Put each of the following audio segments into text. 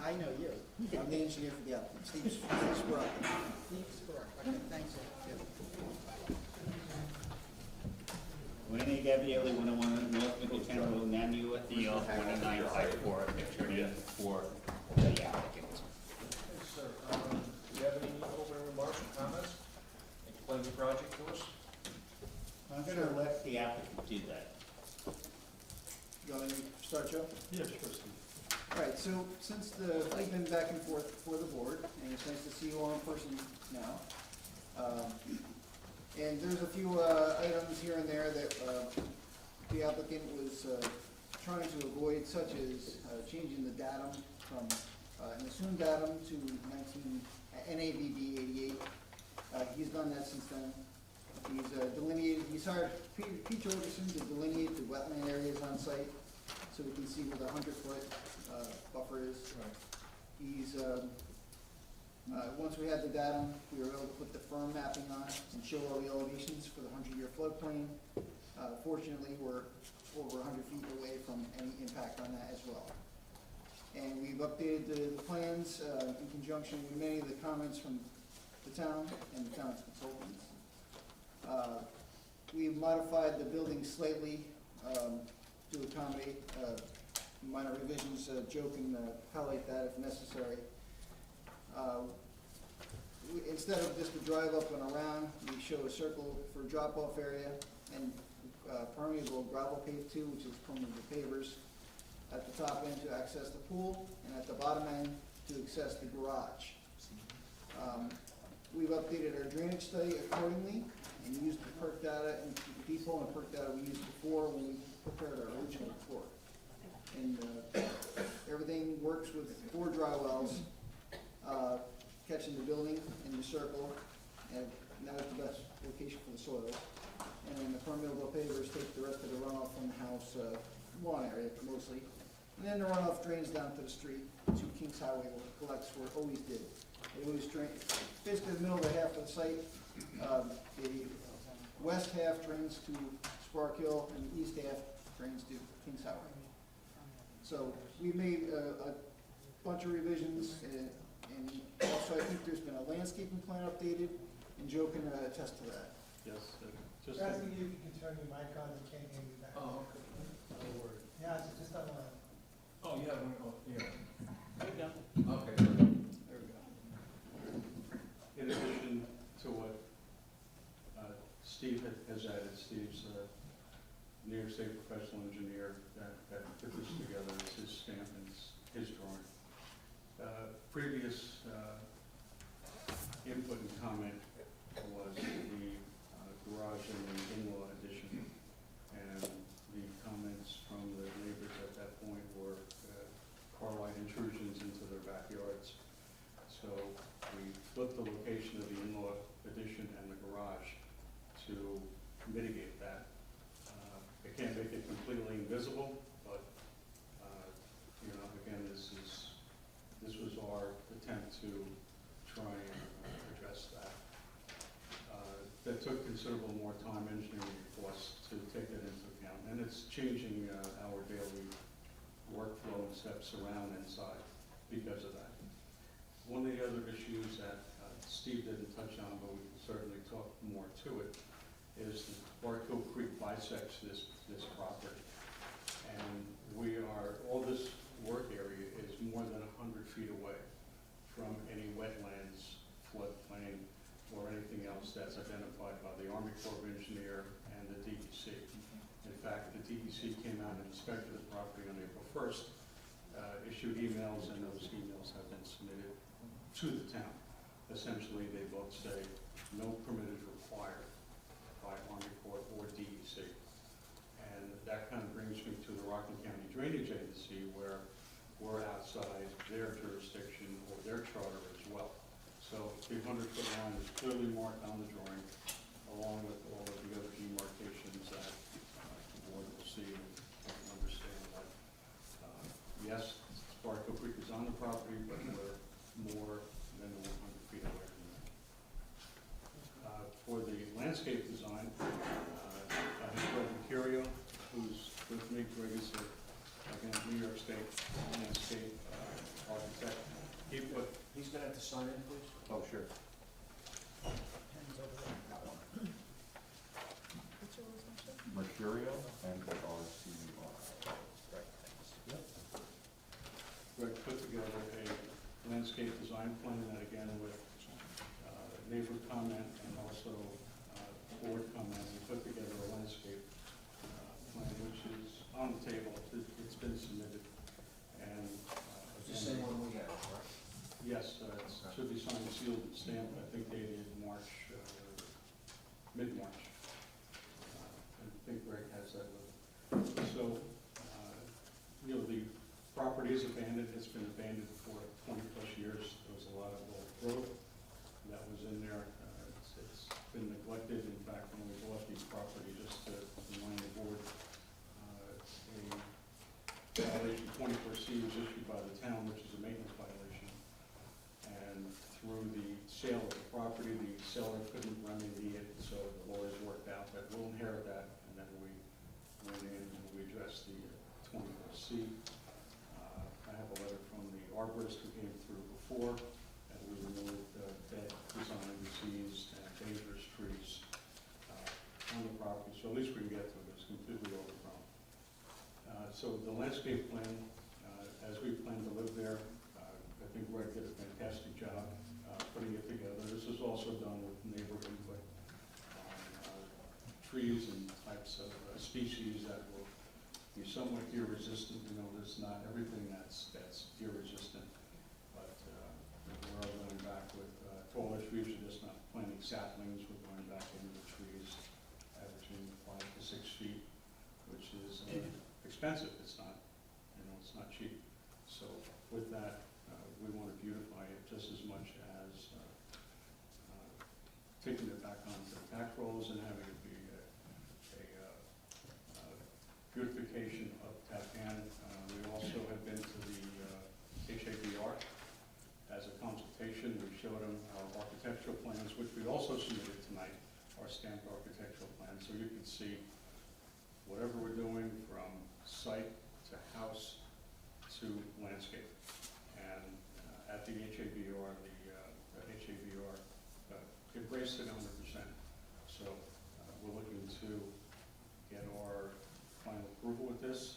I know you. I'm the engineer for the applicant, Steve Spurlock. Steve Spurlock. Okay, thanks, sir. Wayne Gabrielli, 101 North Middletown Road, Nanuet, DL 2954, picture in for the applicant. Yes, sir. Do you have any opening remarks or comments? Explain the project to us. I'm going to let the applicant do that. You want me to start, Joe? Yes, sure, Steve. All right, so since I've been back and forth before the board, and it's nice to see you all in person now. And there's a few items here and there that the applicant was trying to avoid, such as changing the datum from an assumed datum to NAVB 88. He's done that since then. He's hired Pete Jorgensen to delineate the wetland areas on site so we can see where the 100-foot buffer is. He's, once we had the datum, we were able to put the firm mapping on and show all the elevations for the 100-year floodplain. Fortunately, we're over 100 feet away from any impact on that as well. And we've updated the plans in conjunction with many of the comments from the town and the town's consultants. We've modified the building slightly to accommodate minor revisions. Joe can highlight that if necessary. Instead of just a drive up and around, we show a circle for drop-off area and permeable gravel pave too, which is permeable pavers at the top end to access the pool, and at the bottom end to access the garage. We've updated our drainage study accordingly and used the perk data and depot and perk data we used before when we prepared our original report. And everything works with 4 dry wells catching the building in the circle, and that is the best location for the soil. And then the permeable pavers take the rest of the runoff from the house lawn area mostly. And then the runoff drains down to the street to Kings Highway, where it collects where it always did. It always drains, basically the middle of the half of the site. The west half drains to Spark Hill, and the east half drains to Kings Highway. So we made a bunch of revisions, and also I think there's been a landscaping plan updated, and Joe can attest to that. Yes, just. Asking you if you can turn your mic on, you can't hear me back. Oh, okay. No worries. Yeah, it's just on the line. Oh, you have one, oh, here. Yeah. Okay, there we go. In addition to what Steve has added, Steve's New York State professional engineer that put this together. It's his stamp and his drawing. Previous input and comment was the garage and the in-law addition, and the comments from the neighbors at that point were car light intrusions into their backyards. So we flipped the location of the in-law addition and the garage to mitigate that. It can't make it completely invisible, but you know, again, this was our attempt to try and address that. That took considerable more time, engineering costs, to take that into account, and it's changing our daily workflow and steps around inside because of that. One of the other issues that Steve didn't touch on, but we can certainly talk more to it, is the Barkill Creek bisects this property. And all this work area is more than 100 feet away from any wetlands, floodplain, or anything else that's identified by the Army Corps of Engineer and the DEC. In fact, the DEC came out and inspected the property on April 1st, issued emails, and those emails have been submitted to the town. Essentially, they both say no permit is required by Army Corps or DEC. And that kind of brings me to the Rockland County Drainage Agency, where we're outside their jurisdiction or their charter as well. So the 100-foot line is clearly marked on the drawing, along with all of the other demarcations that the board will see and understand. But yes, Sparkill Creek is on the property, but we're more than the 100 feet away from that. For the landscape design, I have Greg Mercurio, who's with me. Greg is again, New York State landscape architect. he's gonna have to sign in, please. Oh, sure. Pens over there. Got one. What's your last name, sir? Mercurio and RCUR. Great, thanks. Greg put together a landscape design plan that again with neighbor comment and also board comment, we put together a landscape plan which is on the table. It's been submitted. And It's the same one we have, correct? yes, it should be signed, sealed, and stamped, I think dated March, mid-March. I think Greg has that with him. So, you know, the property is abandoned, it's been abandoned for 20-plus years. There was a lot of old growth that was in there. It's been neglected. In fact, when we bought the property, just to remind the board, a violation 24C was issued by the town, which is a maintenance violation. And through the sale of the property, the seller couldn't remedy it, so the lawyers worked out that we'll inherit that, and then we went in and we addressed the 24C. I have a letter from the arborist who came through before, and we removed dead design, diseased, and dangerous trees on the property, so at least we can get to it. It's completely overgrown. So the landscape plan, as we plan to live there, I think Greg did a fantastic job putting it together. This is also done with neighbor input on trees and types of species that will be somewhat deer resistant. You know, there's not everything that's deer resistant, but we're all going back with taller trees. We're just not planting saplings. We're going back into the trees, averaging 5 to 6 feet, which is expensive. It's not, you know, it's not cheap. So with that, we want to beautify it just as much as taking it back onto the tax rolls and having it be a beautification of Tappan. We also have been to the HABR as a consultation. We showed them our architectural plans, which we also submitted tonight, our stamped architectural plans, so you can see whatever we're doing from site to house to landscape. And at the HABR, the HABR embraced it 100%. So we're looking to get our final approval with this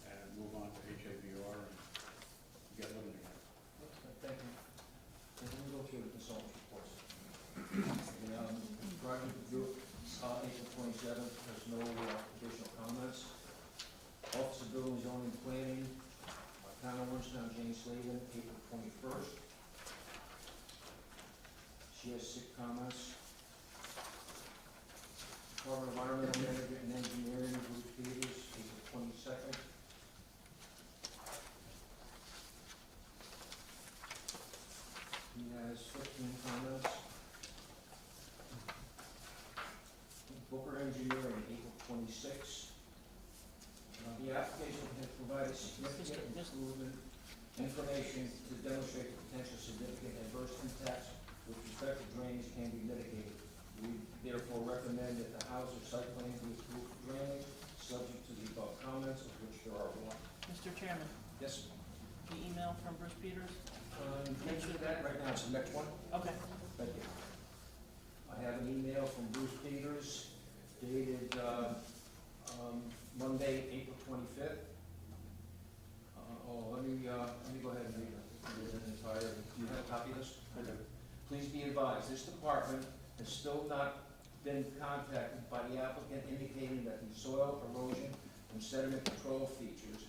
and move on to HABR and get living again. Okay, thank you. And then we go through the consultant's reports. Project review, April 27th, there's no additional comments. Office of Building, Zoning, and Planning, Town of Orangetown, Jane Slavin, April 21st. She has 6 comments. Department of Environmental Management and Engineering, Bruce Peters, April 22nd. He has 15 comments. Booker Engineering, April 26th. The application has provided significant improvement information to demonstrate the potential significant adverse impacts with respect to drainage can be mitigated. We therefore recommend that the house or site plan be approved for drainage, subject to the above comments, of which there are 1. Mr. Chairman, Yes, the email from Bruce Peters? mention that right now, it's the next one. Okay. Thank you. I have an email from Bruce Peters dated Monday, April 25th. Let me go ahead and read it entire. Do you have a copy of this? I do. Please be advised, this department has still not been contacted by the applicant indicating that the soil erosion and sediment control features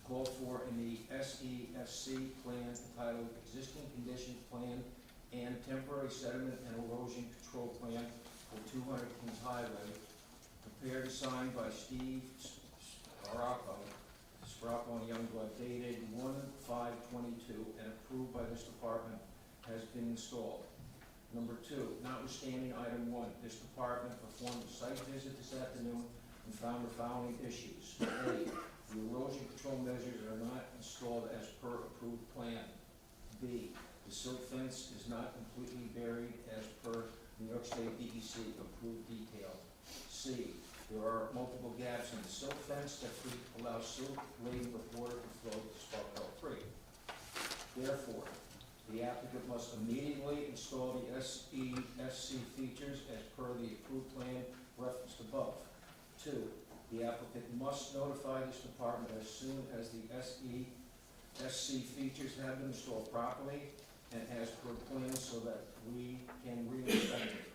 called for in the SESC plan entitled Existing Conditions Plan and Temporary Sediment and Erosion Control Plan for 200 Kings Highway, prepared and signed by Steve Sparacco and Youngblood, dated 1/5/22, and approved by this department, has been installed. Number 2, notwithstanding item 1, this department performed a site visit this afternoon and found the following issues. A, the erosion control measures are not installed as per approved plan. B, the silt fence is not completely buried as per New York State DEC approved detail. C, there are multiple gaps in the silt fence that could allow silt laden with water to flow to Sparkville 3. Therefore, The applicant must immediately install the SC features as per the approved plan referenced above. 2, the applicant must notify this department as soon as the SC features have been installed properly and as per plan so that we can reinspect it.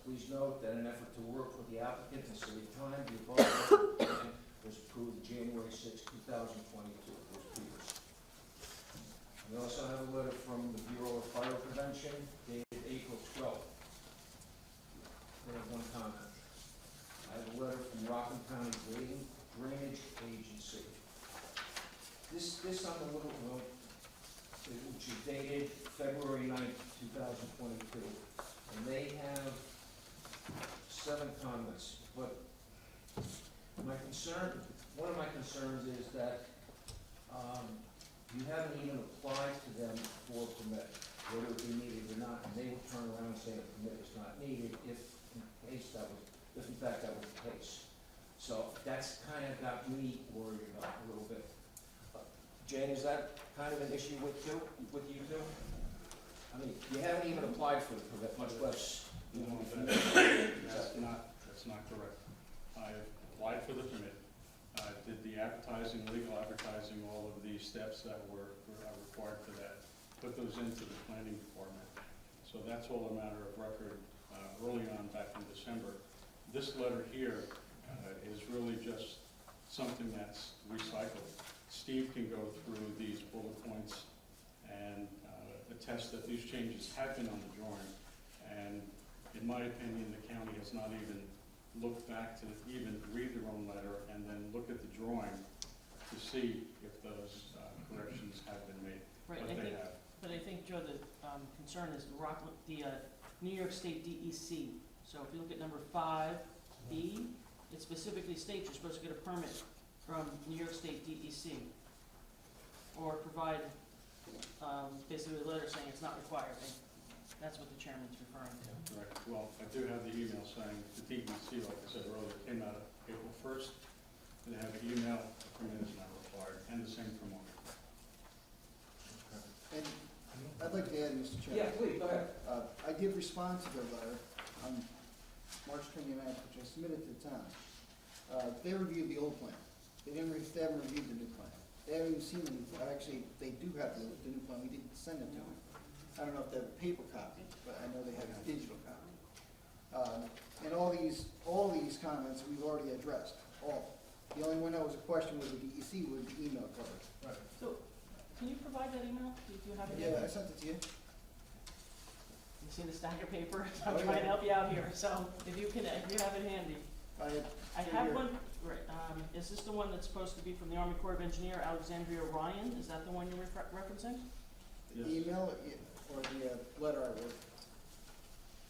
Please note that in an effort to work with the applicant and save time, the above plan was approved January 6, 2022. Bruce Peters. We also have a letter from the Bureau of Fire Prevention dated April 12th. They have one comment. I have a letter from Rockland County Drainage Agency. This on the little note, which is dated February 9th, 2022, and they have 7 comments, but my concern, one of my concerns is that you haven't even applied to them for a permit, whether it be needed or not, and they will turn around and say a permit is not needed if in fact that was the case. So that's kind of got me worried about a little bit. Jane, is that kind of an issue with you two? I mean, you haven't even applied for the permit, much less. No, that's not correct. I applied for the permit. I did the advertising, legal advertising, all of these steps that were required for that. Put those into the planning department. So that's all a matter of record early on back in December. This letter here is really just something that's recycled. Steve can go through these bullet points and attest that these changes have been on the drawing. And in my opinion, the county has not even looked back to even read their own letter and then look at the drawing to see if those corrections have been made. Right, But they have. But I think, Joe, the concern is the New York State DEC. So if you look at number 5B, it specifically states you're supposed to get a permit from New York State DEC or provide basically a letter saying it's not required. And that's what the chairman's referring to. Right, well, I do have the email saying the DEC, like I said earlier, came out April 1st. They have an email, the permit is not required, and the same for Mark. And I'd like to add, Mr. Chairman. Yeah, please, go ahead. I did respond to their letter on March 29th, which I submitted to the town. They reviewed the old plan. They haven't reviewed the new plan. They haven't even seen actually, they do have the new plan. We didn't send it to them. I don't know if they have a paper copy, but I know they have a digital copy. And all these comments we've already addressed, all. The only one that was a question with the DEC was the email coverage. Right. So, can you provide that email? Do you have it? Yeah, I sent it to you. You see the stack of paper? Oh, I'm yeah. trying to help you out here, so if you have it handy. I have here. one, right, is this the one that's supposed to be from the Army Corps of Engineer, Alexandria Ryan? Is that the one you're referencing? The email or the letter I wrote?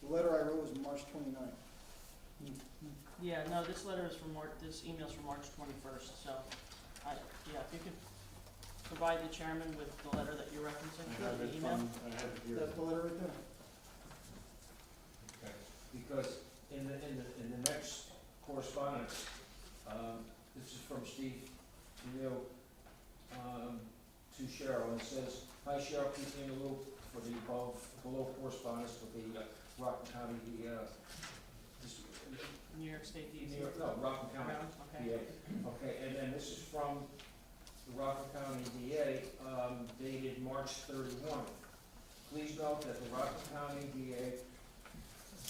The letter I wrote was March 29th. Yeah, no, this letter is from this email's from March 21st, so, yeah, if you could provide the chairman with the letter that you're referencing, I have the it email. I have it here. That's the letter right there. Okay. Because in the next correspondence, this is from Steve Neal to Cheryl, and it says, "Hi Cheryl, keep me in the loop for the below correspondence with the Rockland County, New York State DEC. Rockland County Brown, okay. DA. Okay, and then this is from the Rockland County DA, dated March 31. Please note that the Rockland County DA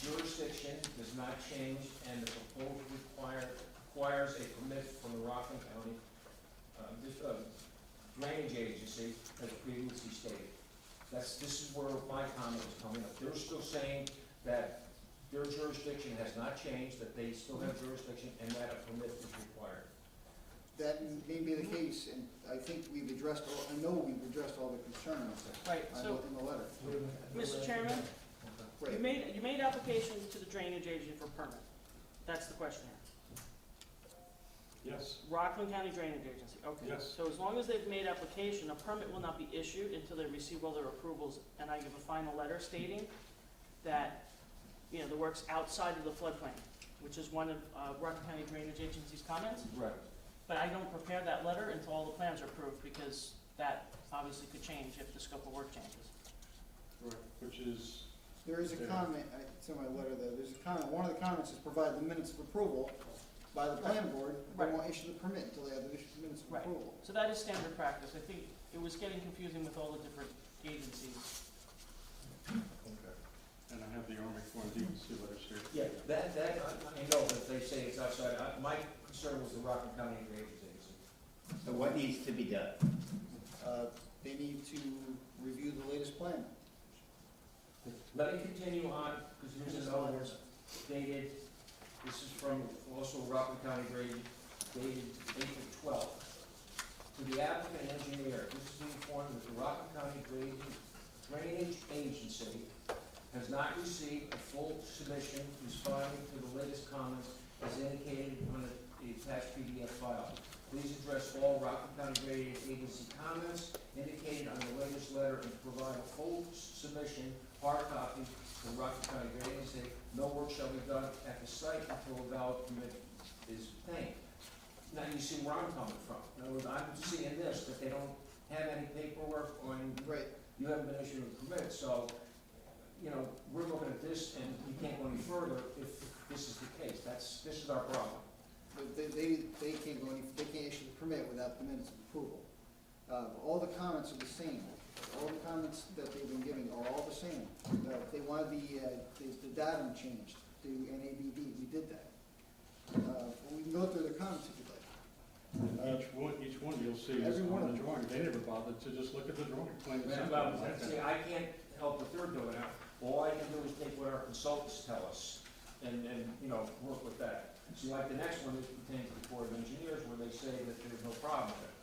jurisdiction does not change, and the proposal requires a permit from the Rockland County Drainage Agency, as previously stated. This is where my comment is coming up. They're still saying that their jurisdiction has not changed, that they still have jurisdiction, and that a permit is required. That may be the case, and I think we've addressed I know we've addressed all the concerns Right, so, in the letter. Mr. Chairman, Right. you made application to the drainage agency for permit. That's the question here. Yes, Rockland County Drainage Agency, okay. Yes. So as long as they've made application, a permit will not be issued until they receive all their approvals, and I give a final letter stating that, the work's outside of the floodplain, which is one of Rockland County Drainage Agency's comments. Right. But I don't prepare that letter until all the plans are approved, because that obviously could change if the scope of work changes. Right, which is, There is a comment, it's in my letter though, there's a comment, one of the comments is provide the minutes of approval by the planning board. They Right. won't issue the permit until they have the minutes of Right. approval. So that is standard practice. I think it was getting confusing with all the different agencies. okay. And I have the Army Corps and DEC letters here. Yeah, that, I know that they say it's outside, my concern was the Rockland County Drainage Agency. So what needs to be done? They need to review the latest plan. Let me continue on, because here's another one dated, this is from also Rockland County Drainage, dated April 12th. To the applicant engineer, this is informed that the Rockland County Drainage Agency has not received a full submission responding to the latest comments as indicated on the attached PDF file. Please address all Rockland County Drainage Agency comments indicated on the latest letter and provide a full submission, hard copy, to Rockland County Drainage Agency. No work shall be done at the site until a valid permit is obtained. Now, you see where I'm coming from. In other words, I'm seeing this, that they don't have any paperwork on, Right. you haven't been issued a permit, so, you know, we're looking at this and you can't go any further if this is the case. This is our problem. But they can't go any, they can't issue the permit without the minutes of approval. All the comments are the same. All the comments that they've been giving are all the same. They wanted the datum changed to NABD, we did that. We can go through the comments if you'd like. Each one you'll see is Every one on of the drawing. They never bothered to just look at the drawing, plain and Well, simple. see, I can't help what they're doing now. All I can do is take what our consultants tell us and, you know, work with that. See, like the next one is pertaining to the Corps of Engineers where they say that there's no problem with it.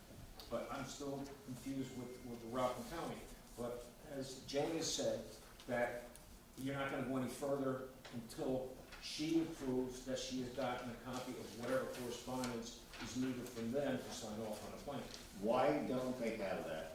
But I'm still confused with the Rockland County. But as Jane has said, that you're not gonna go any further until she approves that she has gotten a copy of whatever correspondence is needed from them to sign off on a plan. Why don't they have that?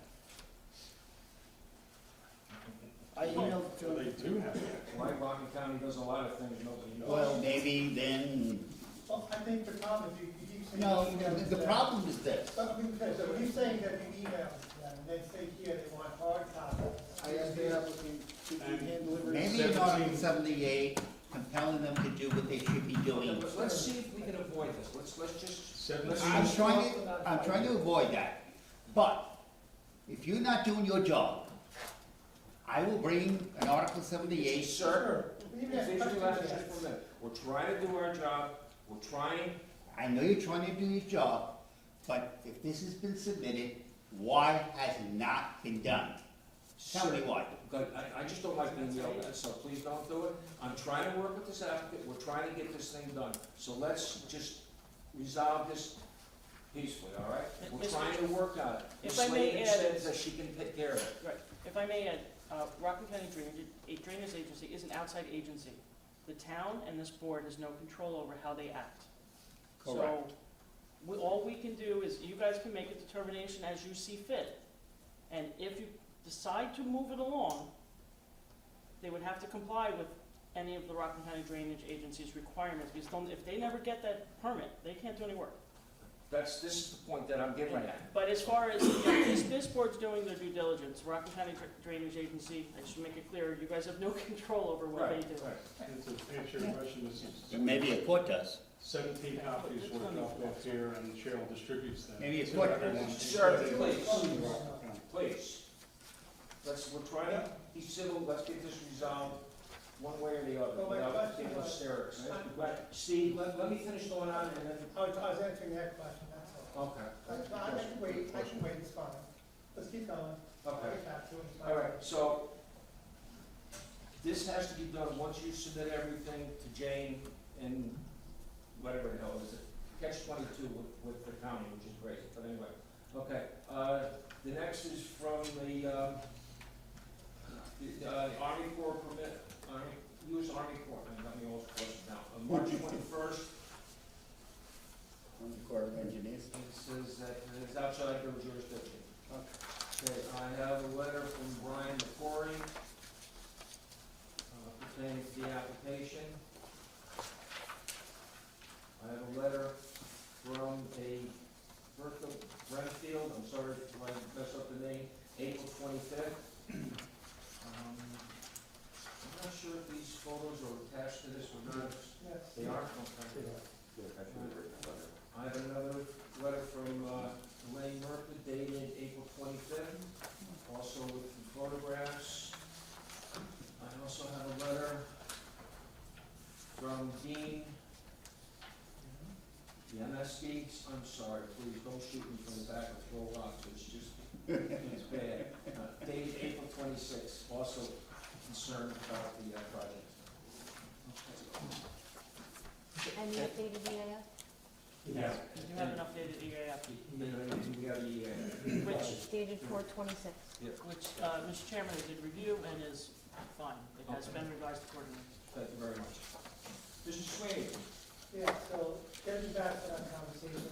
I emailed it to So them. they do have that. Why Rockland County does a lot of things nobody knows. Well, maybe then, Well, I think the problem is you keep saying. no, you emailed the them. problem is this. But let me finish. So you're saying that you emailed them, and they say here they want hard copies. I asked the applicant to hand deliver. Maybe in Article 78, compelling them to do what they should be doing. Let's see if we can avoid this. Let's just. I'm trying to avoid that. But if you're not doing your job, I will bring an Article 78. Sir, Even if just questions for a minute. We're trying to do our job. We're trying, I know you're trying to do your job, but if this has been submitted, why has it not been done? Tell me why. but I just don't like being yelled at, so please don't do it. I'm trying to work with this applicant. We're trying to get this thing done. So let's just resolve this peacefully, all right? We're trying to work on it. If Ms. I may Slavin add- says that she can take care of it. Right. If I may add, Rockland County Drainage Agency is an outside agency. The town and this board has no control over how they act. Correct. So, all we can do is, you guys can make a determination as you see fit. And if you decide to move it along, they would have to comply with any of the Rockland County Drainage Agency's requirements, because if they never get that permit, they can't do any work. This is the point that I'm getting at. But as far as, this board's doing their due diligence, Rockland County Drainage Agency, I should make it clear, you guys have no control over what they do. And to answer your question, this is Maybe a court does. 17 copies were dropped off here and Cheryl distributes them. Maybe a court does. Sir, please, please. We're trying to be civil, let's get this resolved one way or the other, Well, my without question getting was- hysterics. But Steve, let me finish going on and then, I was answering that question, that's all. okay. I can wait, it's fine. Let's keep going. I'll Okay. get back to it, it's fine. All right, so this has to be done once you submit everything to Jane and whatever the hell is it, catch 22 with the county, which is great, but anyway. Okay, the next is from the Army Corps permit, U.S. Army Corps, let me also close it now. On March 21st, Army Corps of Engineers. it says that it's outside their jurisdiction. Okay, I have a letter from Brian McCory pertaining to the application. I have a letter from a Bertha Brentfield, I'm sorry if I mess up the name, attached to this or not? Yes. They are? Okay. I have another letter from Elaine Murphy dated April 25th, also with some photographs. I also have a letter from Dean Yaneski. I'm sorry, please don't shoot me from the back or throw rocks, it's just, it's bad. Dated April 26th, also concerned about the project. And the updated EAF? Yeah. You do have an updated EAF, We have the, which, Dated 4/26. Mr. Chairman, I did review and is fine. It has been revised accordingly. thank you very much. Mr. Sweeney? Yeah, so getting back to that conversation,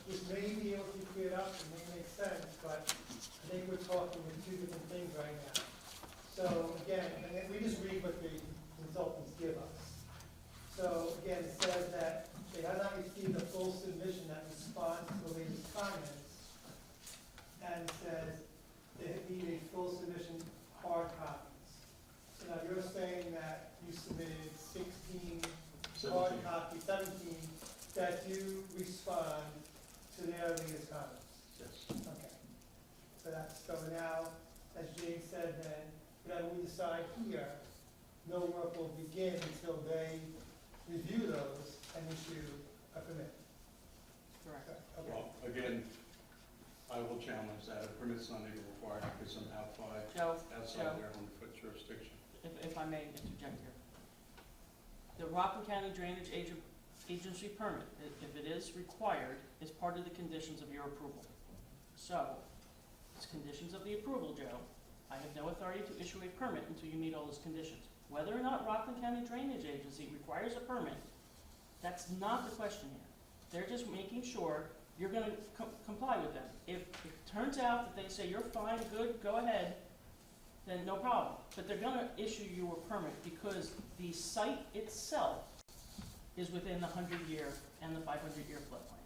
this may be able to be cleared up, it may make sense, but I think we're talking with two different things right now. So again, and we just read what the consultants give us. So again, it says that they have not received a full submission that responds to the latest comments, and says they need a full submission hard copies. So now you're saying that you submitted 16 hard copies, 17, that you respond to their latest comments? Yes. Okay. So that's, so now, as Jade said then, whatever we decide here, no work will begin until they review those and issue a permit. Correct. Okay. Well, again, I will challenge that. A permit's not even required because I'm Joe, outside their 100-foot jurisdiction. if I may interject here. The Rockland County Drainage Agency permit, if it is required, is part of the conditions of your approval. So, it's conditions of the approval, Joe. I have no authority to issue a permit until you meet all those conditions. Whether or not Rockland County Drainage Agency requires a permit, that's not the question here. They're just making sure you're gonna comply with them. If it turns out that they say you're fine, good, go ahead, then no problem. But they're gonna issue you a permit because the site itself is within the 100-year and the 500-year floodplain.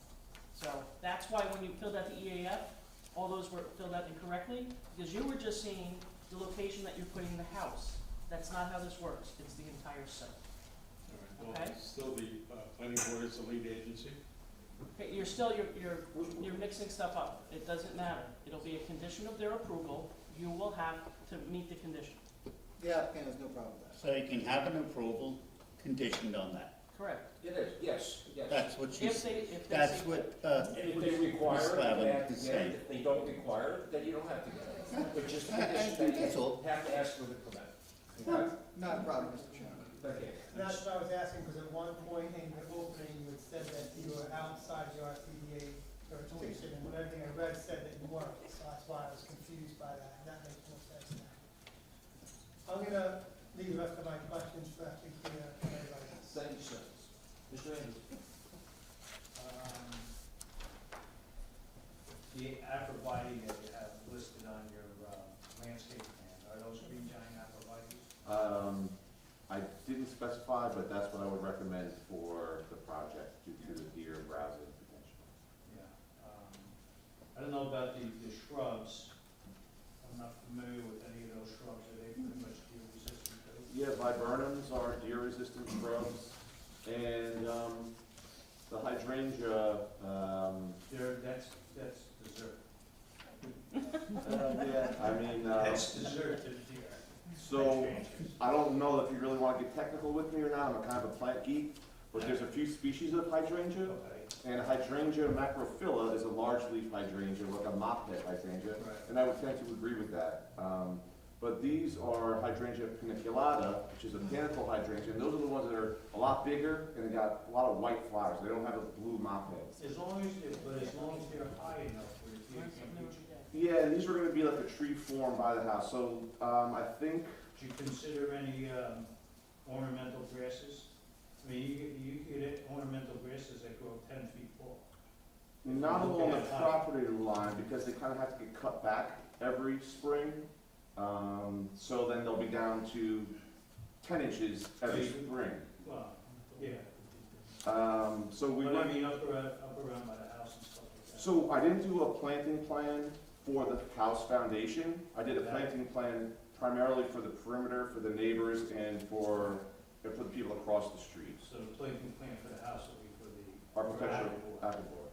So that's why when you filled out the EAF, all those were filled out incorrectly, because you were just seeing the location that you're putting the house. That's not how this works, it's the entire site. All right, well, Okay. still the planning board is the lead agency. Okay, you're mixing stuff up, it doesn't matter. It'll be a condition of their approval, you will have to meet the condition. The applicant has no problem with that. So you can have an approval conditioned on that. Correct. It is, yes, yes. That's what you, If they that's say- what, And if they require Ms. it, Slavin they have to is get saying. it. If they don't require it, then you don't have to get it. It's just a I condition think that that's you all. have to ask for the permit. Okay? Not a problem, Mr. Chairman. Thank you. And that's what I was asking, because at one point in the opening, you had said that you were outside the RCDA jurisdiction, and when everything I read said that you weren't, so that's why I was confused by that, and that makes more sense now. I'm gonna leave the rest of my questions for actually clear for everybody else. Thank you, sir. Mr. Andrews? The arborvitae that you have listed on your landscape plan, are those green giant arborvitae? I didn't specify, but that's what I would recommend for the project due to the deer browsing potential. Yeah. I don't know about the shrubs. I'm not familiar with any of those shrubs. Are they pretty much deer resistant too? Yeah, viburnums are deer-resistant shrubs, and the hydrangea, That's dessert. yeah, I mean, That's dessert to the deer. so I don't know if you really want to get technical with me or not. I'm a kind of a plant geek, but there's a few species of hydrangea, Okay. and hydrangea macrophylla is a large leaf hydrangea, like a mop-head hydrangea, Right. and I would tend to agree with that. But these are hydrangea paniculata, which is a panicle hydrangea, and those are the ones that are a lot bigger and they got a lot of white flowers. They don't have the blue mop heads. As long as they're high enough where the deer can't reach them. Yeah, and these are going to be like a tree form by the house. So I think Do you consider any ornamental grasses? I mean, you get ornamental grasses that grow 10 feet tall. not along the property line because they kind of have to get cut back every spring. So then they'll be down to 10 inches every spring. Well, yeah. So we But I went, mean, up around by the house and stuff like that. so I didn't do a planting plan for the house foundation. I did a planting plan primarily for the perimeter, for the neighbors, and for and for the people across the street. So the planting plan for the house will be for the. Architectural, for apple board.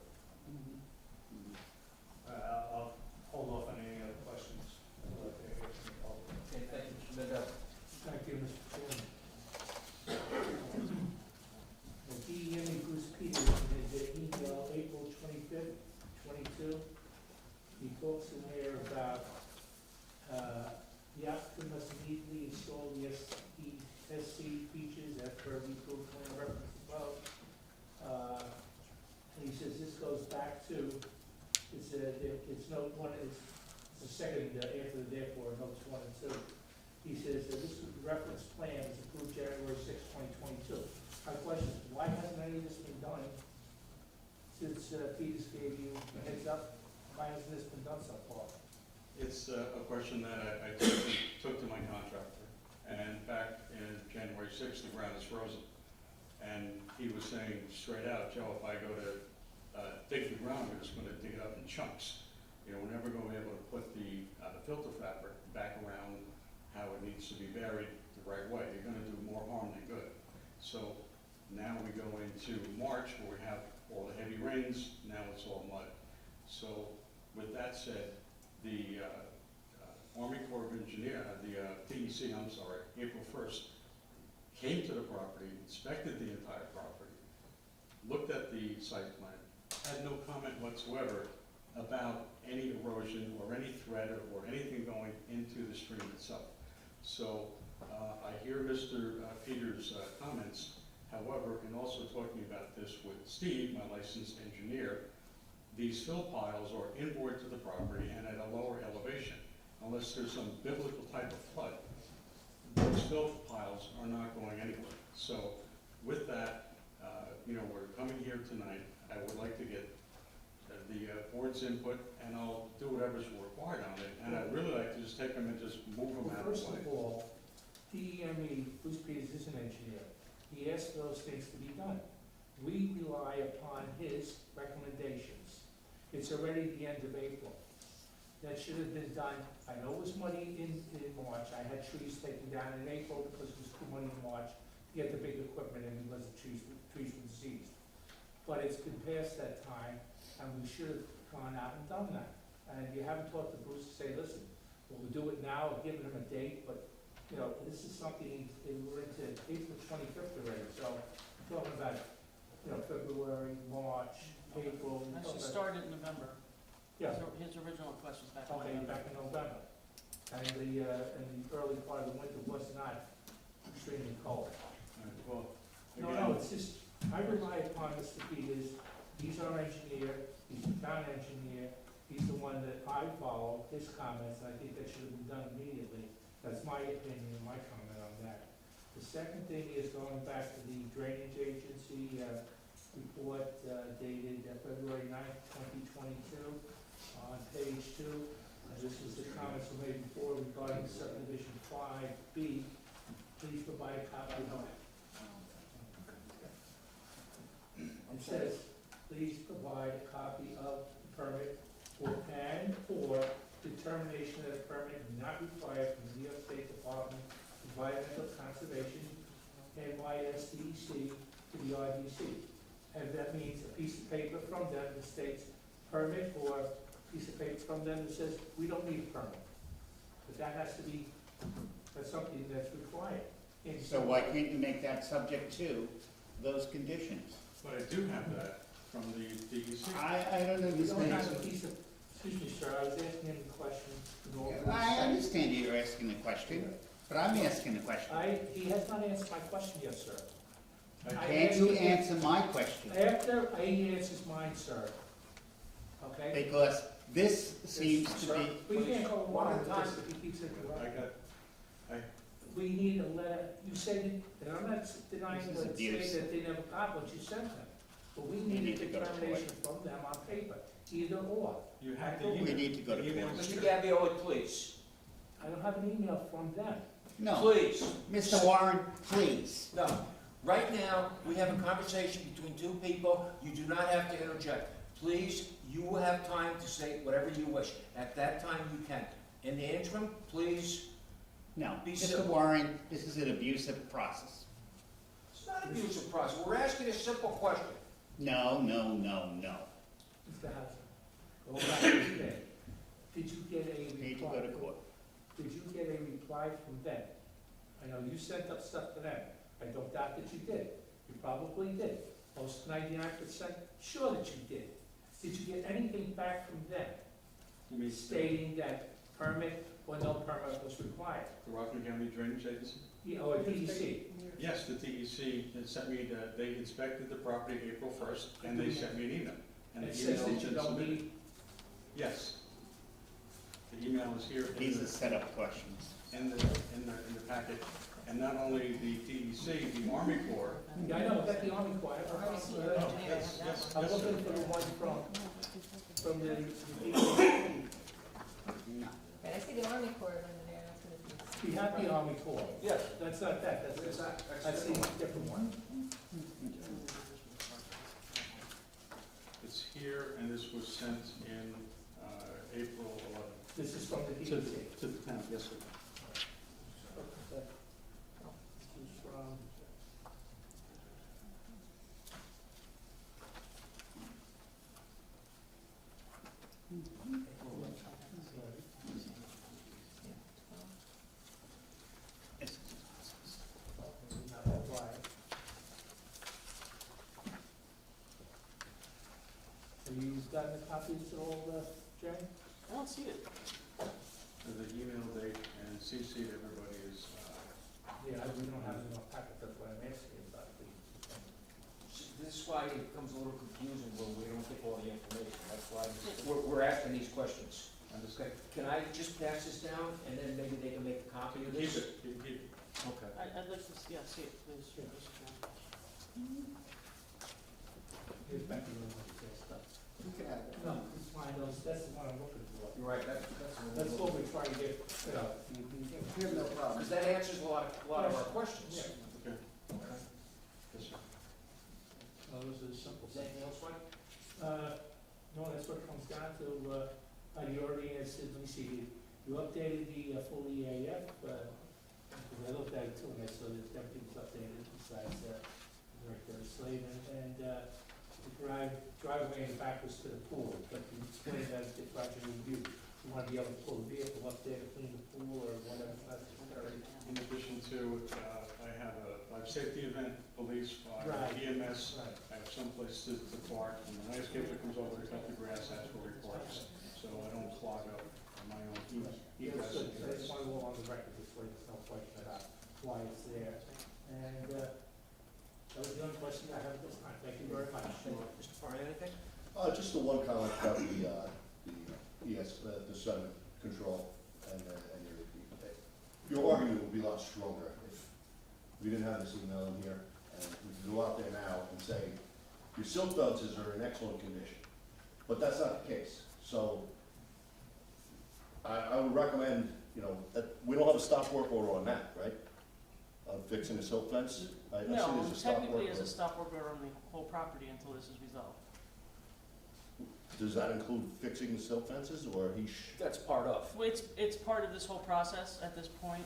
I'll hold off on any other questions. I'll let you hear from the public. Okay, thank you, Mr. Mendel. Thank you, Mr. Chairman. The DEM Bruce Peters in his email, April 25th, 22, he talks in there about, the applicant must immediately install the SC features as per the approved plan reference above. And he says this goes back to, it's note one, it's the second, after the therefore, notes 1 and 2. He says that this reference plan was approved January 6, 2022. My question is, why hasn't any of this been done since Peters gave you a heads up? Why hasn't this been done so far? It's a question that I took to my contractor, and back in January 6th, the ground is frozen. And he was saying straight out, Joe, if I go to dig the ground, I'm just gonna dig it up in chunks. You know, we're never gonna be able to put the filter fabric back around how it needs to be buried the right way. You're gonna do more harm than good. So now we go into March where we have all the heavy rains, now it's all mud. So with that said, the Army Corps of Engineer, the DEC, I'm sorry, April 1st, came to the property, inspected the entire property, looked at the site plan, had no comment whatsoever about any erosion or any threat or anything going into the stream itself. So I hear Mr. Peters' comments. However, in also talking about this with Steve, my licensed engineer, these fill piles are inboard to the property and at a lower elevation. Unless there's some biblical type of flood, those fill piles are not going anywhere. So with that, you know, we're coming here tonight. I would like to get the board's input, and I'll do whatever's required on it. And I'd really like to just take them and just move them out of the First way. of all, DEME, Bruce Peters is an engineer. He asked for those things to be done. We rely upon his recommendations. It's already the end of April. That should have been done, I know it was muddy in March. I had trees taken down in April because it was too muddy in March to get the big equipment in because the trees were diseased. But it's been past that time, and we should have gone out and done that. And you haven't talked to Bruce to say, listen, we'll do it now, giving him a date, but, you know, this is something, we're into April 25th already, so we're talking about, you know, February, March, April. we're Actually talking about- started in November. Yeah, His original request was back in okay, November. back in November. And the early part of the winter was not extremely cold. Well, No, again, it's just, I rely upon Mr. Peters, he's our engineer, he's the town engineer, he's the one that I follow, his comments, and I think that should have been done immediately. That's my opinion and my comment on that. The second thing is going back to the drainage agency, report dated February 9th, 2022, on page 2. This is the comments we made before regarding subdivision 5B. Please provide a copy of it. It says, please provide a copy of the permit or determination that a permit is not required from the New York State Department of Environmental Conservation, NYSDEC, to the RDC. And that means a piece of paper from them that states permit, or a piece of paper from them that says, we don't need a permit. But that has to be, that's something that's required. And So why can't you make that subject to those conditions? but I do have that from the DEC. I don't we don't have understand. a piece of, excuse me, sir, I was asking him a question. to go over the I site. understand you're asking the question, but I'm asking the question. He has not answered my question yet, sir. Can't you answer my question? After he answers mine, sir, okay? Because this seems to be, We can't go one at a time if he keeps I interrupting. got, We need a letter, you said, and I'm not denying This is that, say abuse. that they never got what you sent them. But we We need a need to go to court. determination from them on paper, either or. you have the we email. need to go to Email. court. Mr. Gavioli, please. I don't have an email from them. No, Please. Mr. Warren, please. No. Right now, we have a conversation between two people. You do not have to interject. Please, you will have time to say whatever you wish. At that time, you can. In the interim, please, No, Be Mr. civil. Warren, this is an abusive process. not an abusive process. We're asking a simple question. No, no, no, no. Mr. Hauser, go back to today. Did you get a reply? Need to go to court. Did you get a reply from them? I know you sent up stuff to them. I don't doubt that you did. You probably did. Most 99% sure that you did. Did you get anything back from them You mean stating that permit or no permit was required? the Rockland County Drainage Agency? Or DEC? Yes, the DEC had sent me that they inspected the property April 1st, and they sent me an email. And the It says email that has you been don't submitted. need, Yes. The email is here These are set up questions. in the packet. And not only the DEC, the Army Corps. yeah, I know, that's the Army Corps. Yes, yes, I'm yes, looking sir. for the one from the DEC. Right, I see the Army Corps under there, that's what it is. We have the Army Corps. Yes. That's not that, that's the different one. It's here, and this was sent in April 11th. This is from the To DEC. the town, yes, sir. This is from, not that wide. Have you gotten the copies all, Jay? I don't see it. The email date and CC everybody is, Yeah, we don't have it in our packet, that's what I'm asking about. This is why it becomes a little confusing when we don't get all the information. That's why we're asking these questions. Okay, can I just pass this down and then maybe they can make a copy of keep this? it, keep it. Okay. I'd like to, yeah, see it, please. Here's back to the stuff. You can have it. No, it's fine, that's the one I'm looking for. You're right, that's That's what we're trying to get, you know. We have no problem. Because that answers a lot of our questions. Yeah. Okay. Okay. Yes, sir. Those are simple Is things. anything else, Mike? No, that's what it comes down to, you already answered, let me see, you updated the full EAF, because I looked at it too, and I saw that everything's updated besides, Director Slavin, and, the driveway in the back was to the pool, but you explained that the project review, you want to be able to pull the vehicle up there to clean the pool or whatever necessary. In addition to, I have a life safety event, police, fire, Right. EMS. Right. I have someplace to park. When the landscaper comes over to cut the grass, that's where he parks. So I don't clog up my own Yeah, egress. so I just want to go on the record this way, there's no question about why it's there. And, that was the only question I have at this time, thank you very much. Mr. Farr, anything? Just the one comment about the sediment control and your argument would be a lot stronger if we didn't have this email in here and we could go out there now and say, your silt fences are in excellent condition. But that's not the case. So I would recommend, that we don't have a stop work order on that, right? Of fixing the silt fence? I see No, there's a stop work technically, there's a order. stop work order on the whole property until this is resolved. Does that include fixing the silt fences or That's part of. Well, it's part of this whole process at this point.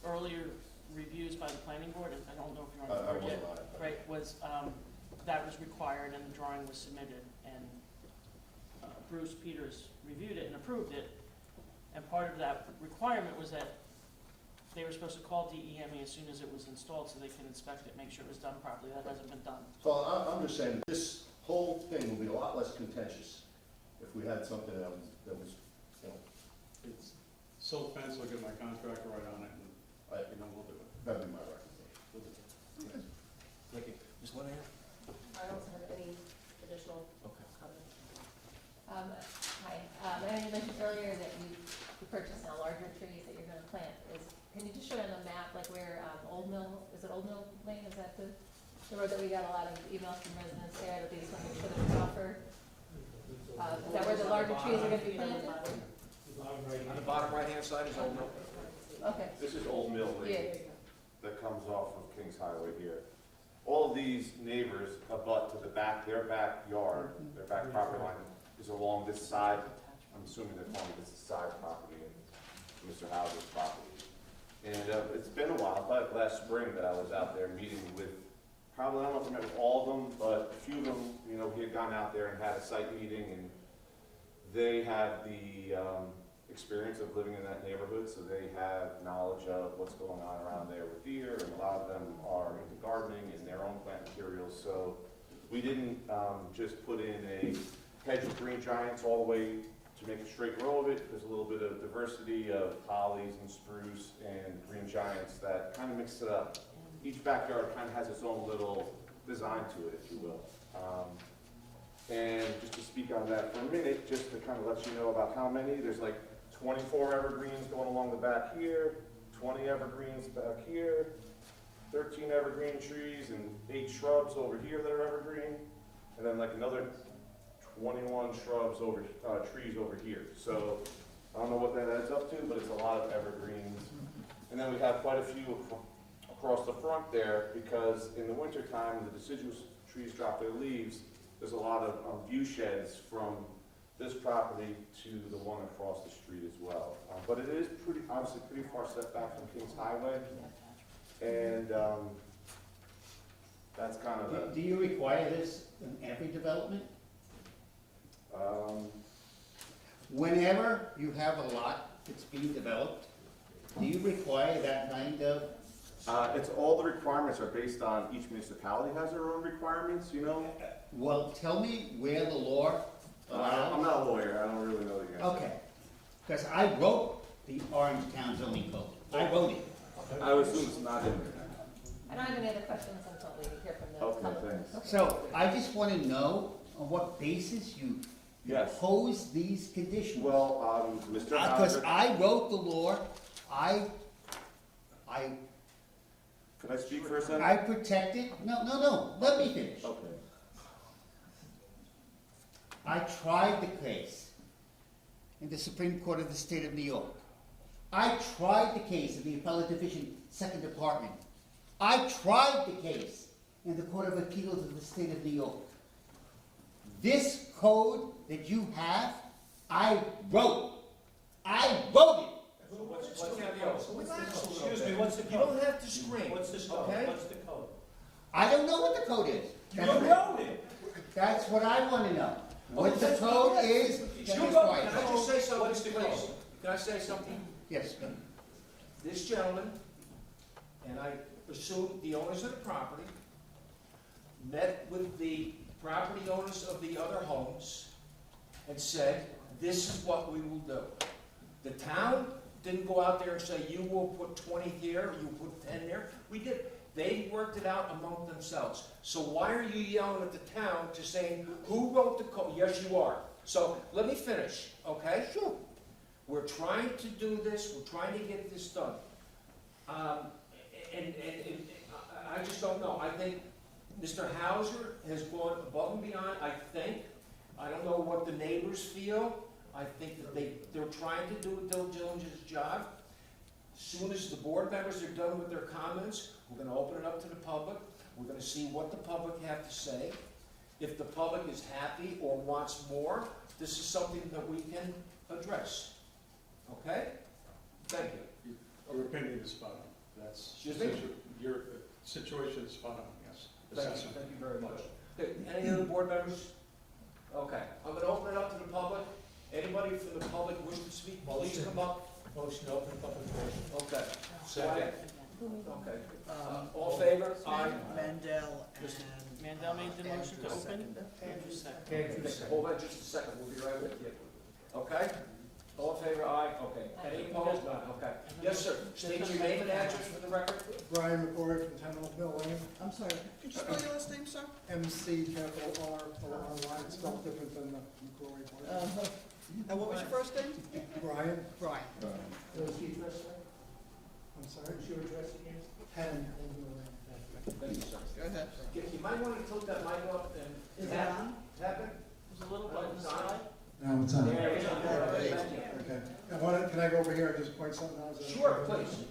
Earlier reviews by the planning board, and I don't know if you're on the I board wasn't yet, on it. right, was, that was required and the drawing was submitted, and Bruce Peters reviewed it and approved it. And part of that requirement was that they were supposed to call DEME as soon as it was installed so they can inspect it, make sure it was done properly. That hasn't been done. So I'm just saying, this whole thing will be a lot less contentious if we had something that was, It's silt fence, look at my contractor right on it, and, we'll do it. that'd be my recommendation. Thank you. Ms. Linehan? I don't have any additional Okay. comments. Hi, I know you mentioned earlier that you purchased now larger trees that you're gonna plant. Can you just show it on the map, like where, Old Mill, is it Old Mill Lane, is that the road that we got a lot of emails from residents there, that they just want to make sure that it's offered? Is that where the larger trees are gonna be planted? On the bottom right-hand side is Old Mill. Okay, This is Old Mill yeah, Lane that comes off of Kings Highway here. All of these neighbors abut to the back, their backyard, their back property line is along this side. I'm assuming they're calling this the side property, Mr. Houser's property. And it's been a while, but last spring that I was out there meeting with, probably, I don't know if I met with all of them, but a few of them, you know, we had gone out there and had a site meeting, and they have the experience of living in that neighborhood, so they have knowledge of what's going on around there with deer, and a lot of them are into gardening and their own plant materials, so we didn't just put in a hedge of green giants all the way to make a straight row of it. There's a little bit of diversity of hollies and spruce and green giants that kind of mix it up. Each backyard kind of has its own little design to it, if you will. And just to speak on that for a minute, just to kind of let you know about how many, there's like 24 evergreens going along the back here, 20 evergreens back here, 13 evergreen trees, and 8 shrubs over here that are evergreen, and then like another 21 shrubs over, trees over here. So I don't know what that adds up to, but it's a lot of evergreens. And then we have quite a few across the front there, because in the winter time, when the deciduous trees drop their leaves, there's a lot of view sheds from this property to the one across the street as well. But it is pretty, obviously pretty far set back from Kings Highway, and that's kind of a... Do you require this in every development? Whenever you have a lot that's being developed, do you require that kind of? It's all the requirements are based on each municipality has their own requirements, you know? Well, tell me where the law allows. I'm not a lawyer, I don't really know the answer. Okay, because I wrote the Orangetown zoning code. I wrote it. I would assume it's not in there. I don't have any other questions until we hear from the Okay, public. thanks. So I just want to know on what basis you Yes. impose these conditions. Well, Mr. Because Hauser, I wrote the law, I could I speak for a second? protect it. No, let me finish. Okay. I tried the case in the Supreme Court of the State of New York. I tried the case in the Appellate Division, Second Department. I tried the case in the Court of Appeals of the State of New York. This code that you have, I wrote. I wrote it. Excuse me, you don't have to scream. What's this code? Okay? What's the code? I don't know what the code is. You wrote it. That's what I want to know. What the code is that is Can right. I just say something, please? Can I say something? Yes. This gentleman, and I assume the owners of the property, met with the property owners of the other homes and said, this is what we will do. The town didn't go out there and say, you will put 20 here, you put 10 there. We did. They worked it out among themselves. So why are you yelling at the town to saying, who wrote the code? Yes, you are. So let me finish, okay? Sure. We're trying to do this, we're trying to get this done. And I just don't know. I think Mr. Hauser has gone above and beyond, I think. I don't know what the neighbors feel. I think that they're trying to do a diligent job. As soon as the board members are done with their comments, we're gonna open it up to the public. We're gonna see what the public have to say. If the public is happy or wants more, this is something that we can address. Okay? Thank you. Your opinion is spot on. That's, Excuse me? your situation is spot on, yes. Thank you very much. Okay, any other board members? Okay, I'm gonna open it up to the public. Anybody from the public wish to speak, please come up. Motion to open public portion. Okay. Second. Okay. All in favor? Aye. Mandel Just- and. Mandel made the motion to Andrew open. seconded. Andrew second. Andrew, Hold on just a second, we'll be right with you. Okay? All in favor? Aye. Okay. Any opposed? None. Okay. Yes, sir. State your name and address for the record. Brian McCord from 10 Old Mill Lane, I'm sorry, could you spell your last name, sir? MC capital R-O-R-Y, it's spelled different than the McCrory part. And what was your first name? Brian, Brian. What's your address, sir? I'm sorry, What's your address again? 10 Old Mill Lane. Thank you, sir. Go ahead. You might want to tilt that mic up and. Is that on? Tap it. There's a little button on the side. Now it's on. There you go. Thank you. Okay. Can I go over here and just point something out? Is that okay? Sure, please.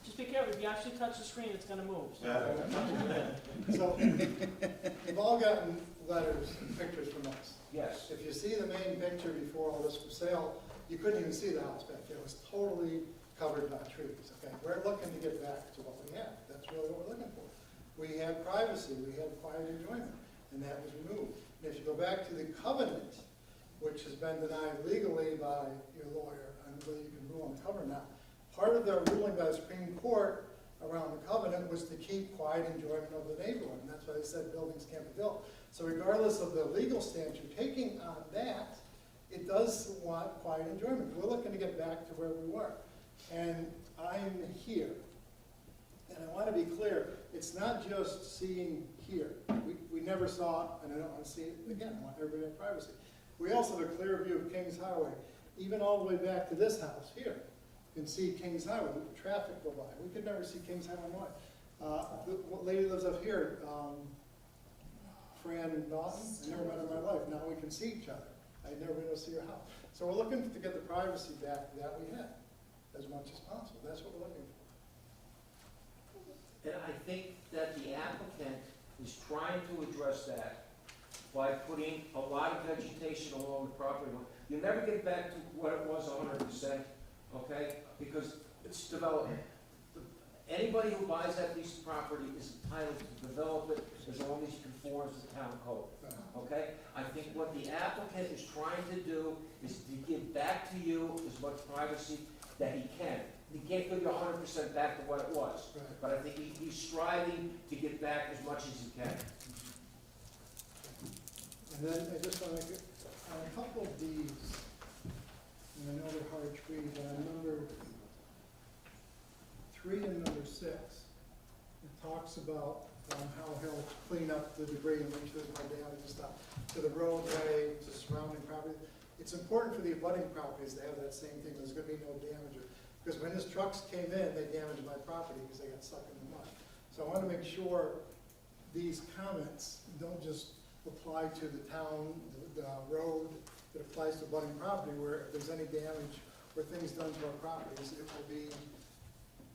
Just be careful, if you actually touch the screen, it's gonna move. So, we've all gotten letters and pictures from us. Yes. If you see the main picture before all this for sale, you couldn't even see the house back there. It was totally covered by trees, okay? We're looking to get back to what we had. That's really what we're looking for. We had privacy, we had quiet enjoyment, and that was removed. And if you go back to the covenant, which has been denied legally by your lawyer, I don't believe you can rule on the covenant now. Part of their ruling by the Supreme Court around the covenant was to keep quiet enjoyment of the neighborhood, and that's why they said buildings can't be built. So regardless of the legal stance you're taking on that, it does want quiet enjoyment. We're looking to get back to where we were. And I'm here. And I want to be clear, it's not just seeing here. We never saw, and I don't want to see it again. I want everybody to have privacy. We also have a clear view of Kings Highway, even all the way back to this house here. You can see Kings Highway, traffic go by. We could never see Kings Highway north. The lady lives up here, Fran Naughton. I never met her in my life. Now we can see each other. I'd never been able to see her house. So we're looking to get the privacy back that we had as much as possible. That's what we're looking for. And I think that the applicant is trying to address that by putting a lot of vegetation along the property line. You'll never get back to what it was 100%, okay? Because it's development. Anybody who buys that piece of property is entitled to develop it as long as it conforms to town code, okay? I think what the applicant is trying to do is to give back to you as much privacy that he can. He can't give you 100% back to what it was, Right. but I think he's striving to get back as much as he can. And then I just want to get, on a couple of these, and I know they're hard trees, but on number 3 and number 6, it talks about how he'll clean up the debris and make sure there's no damage and stuff to the roadway, to surrounding property. It's important for the abutting properties to have that same thing. There's going to be no damage. Because when his trucks came in, they damaged my property because they got stuck in the mud. So I want to make sure these comments don't just apply to the town, the road, it applies to abutting property where if there's any damage or things done to our properties, it will be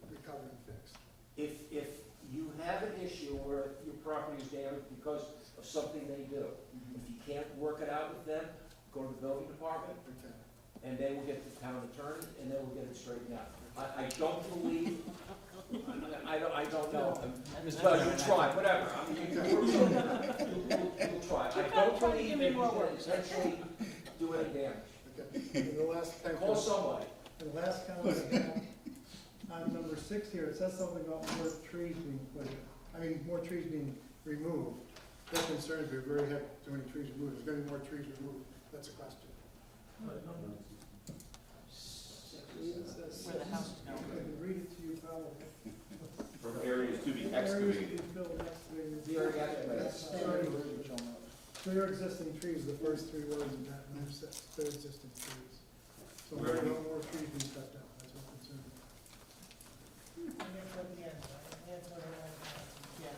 recovered and fixed. If you have an issue where your property is damaged because of something they do, if you can't work it out with them, go to the building department, Okay. and they will get the town attorney, and they will get it straightened out. I don't believe, I don't know. Well, you try, whatever. I mean, you'll try. I don't believe that you can essentially do any damage. Okay. And the last Call somebody. And the last comment I have, on number 6 here, it says something about more trees being put in. I mean, more trees being removed. That concerns me. We already have too many trees removed. There's going to be more trees removed. That's a question. Where the house is I going. can read it to you probably. From areas to be Areas to excavated. be filled, excavated. Very excavated. Sorry. Clear existing trees, the first 3 words in that number 6, clear existing trees. So Where there do are no more trees being cut down. That's what concerns me.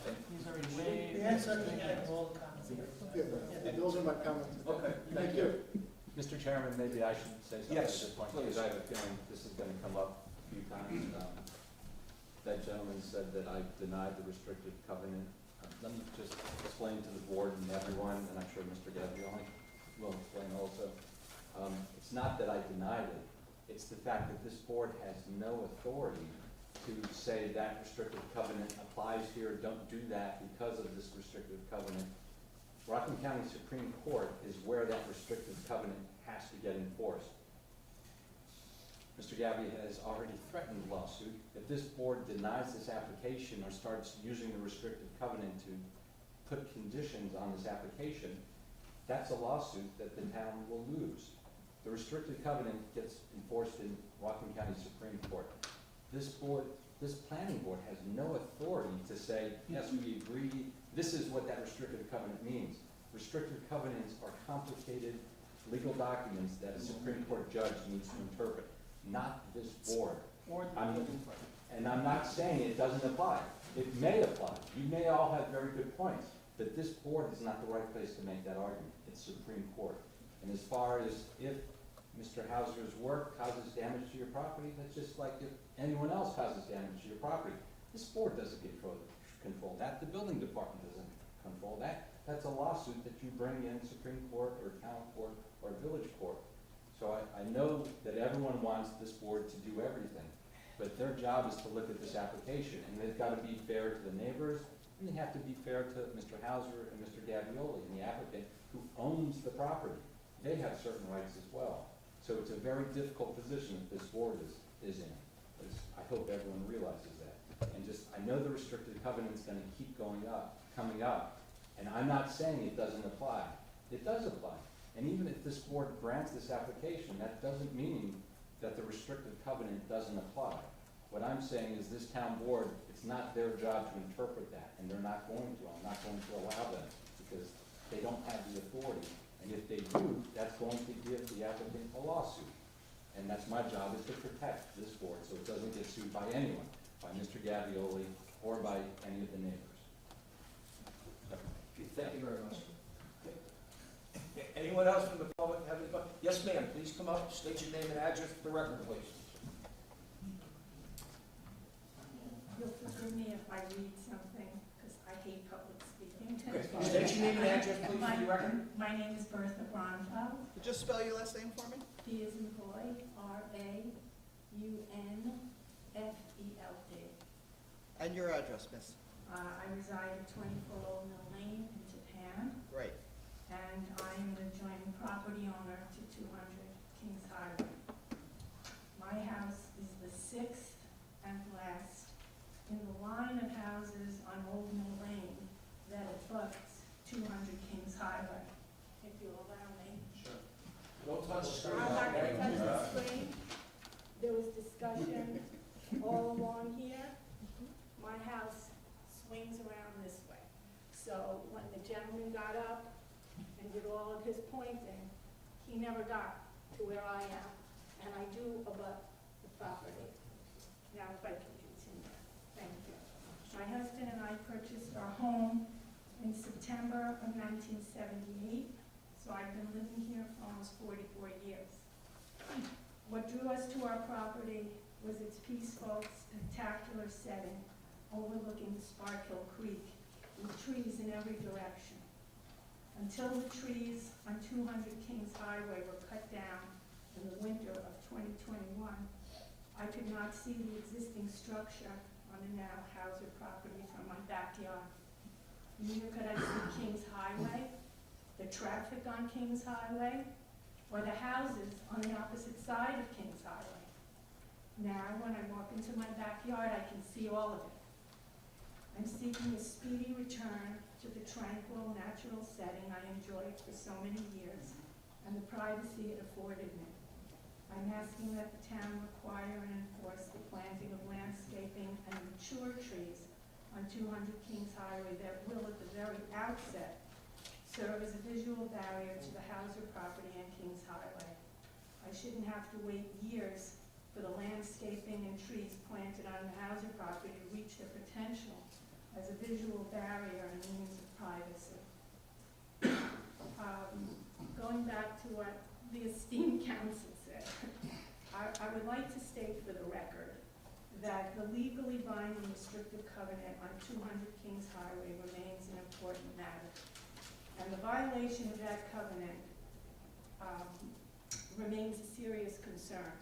Yeah, he's already waived. Yeah, those are my comments. Okay, Thank you. Mr. Chairman, maybe I should say something at Yes, this point, please. because I have a feeling this is gonna come up a few times. That gentleman said that I denied the restrictive covenant. Let me just explain to the board and everyone, and I'm sure Mr. Gabrielli will explain also. It's not that I denied it, it's the fact that this board has no authority to say that restrictive covenant applies here, don't do that because of this restrictive covenant. Rockland County Supreme Court is where that restrictive covenant has to get enforced. Mr. Gabby has already threatened a lawsuit. If this board denies this application or starts using the restrictive covenant to put conditions on this application, that's a lawsuit that the town will lose. The restrictive covenant gets enforced in Rockland County Supreme Court. This planning board has no authority to say, yes, we agree, this is what that restrictive covenant means. Restrictive covenants are complicated legal documents that a Supreme Court judge needs to interpret, not this board. Or the I'm- building permit. And I'm not saying it doesn't apply. It may apply. You may all have very good points, but this board is not the right place to make that argument. It's Supreme Court. And as far as if Mr. Hauser's work causes damage to your property, that's just like if anyone else causes damage to your property. This board doesn't control that. The building department doesn't control that. That's a lawsuit that you bring in Supreme Court or town court or village court. So I know that everyone wants this board to do everything, but their job is to look at this application, and they've got to be fair to the neighbors, and they have to be fair to Mr. Hauser and Mr. Gavioli, and the applicant who owns the property. They have certain rights as well. So it's a very difficult position that this board is in. I hope everyone realizes that. And just, I know the restricted covenant's gonna keep coming up, and I'm not saying it doesn't apply. It does apply. And even if this board grants this application, that doesn't mean that the restricted covenant doesn't apply. What I'm saying is this town board, it's not their job to interpret that, and they're not going to. I'm not going to allow them, because they don't have the authority. And if they do, that's going to give the applicant a lawsuit. And that's my job, is to protect this board, so it doesn't get sued by anyone, by Mr. Gavioli, or by any of the neighbors. Thank you very much. Okay. Anyone else from the public have any questions? Yes, ma'am, please come up, state your name and address for the record, please. You'll forgive me if I read something, because I hate public speaking. Okay. State your name and address, please, for the record. My name is Bertha Bronfeld. Just spell your last name for me? B as in boy, R-A-U-N-F-E-L-D. And your address, miss? I reside at 24 Old Mill Lane in Japan, Great. and I'm an adjoining property owner to 200 Kings Highway. My house is the sixth and last in the line of houses on Old Mill Lane that abuts 200 Kings Highway, if you'll allow me. Sure. Don't touch the screen. I'm not gonna touch the screen. There was discussion all along here. My house swings around this way. So when the gentleman got up and did all of his pointing, he never got to where I am, and I do abut the property. Now, if I can continue, thank you. My husband and I purchased our home in September of 1978, so I've been living here for almost 44 years. What drew us to our property was its peaceful, spectacular setting overlooking Sparkill Creek with trees in every direction. Until the trees on 200 Kings Highway were cut down in the winter of 2021, I could not see the existing structure on the now Hauser property from my backyard. Neither could I see Kings Highway, the traffic on Kings Highway, or the houses on the opposite side of Kings Highway. Now, when I walk into my backyard, I can see all of it. I'm seeking a speedy return to the tranquil, natural setting I enjoyed for so many years, and the privacy it afforded me. I'm asking that the town require and enforce the planting of landscaping and mature trees on 200 Kings Highway that will, at the very outset, serve as a visual barrier to the Hauser property and Kings Highway. I shouldn't have to wait years for the landscaping and trees planted on the Hauser property to reach their potential as a visual barrier and means of privacy. Going back to what the esteemed council said, I would like to state for the record that the legally binding restrictive covenant on 200 Kings Highway remains an important matter. And the violation of that covenant remains a serious concern.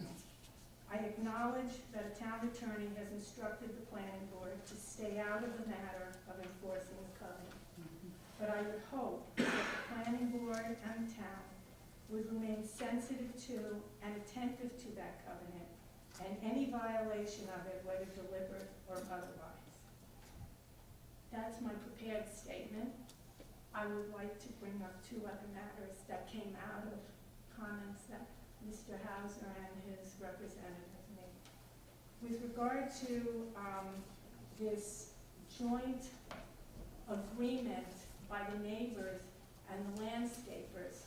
I acknowledge that a town attorney has instructed the planning board to stay out of the matter of enforcing the covenant. But I would hope that the planning board and town would remain sensitive to and attentive to that covenant and any violation of it, whether deliberate or otherwise. That's my prepared statement. I would like to bring up two other matters that came out of comments that Mr. Hauser and his representative made. With regard to this joint agreement by the neighbors and the landscapers,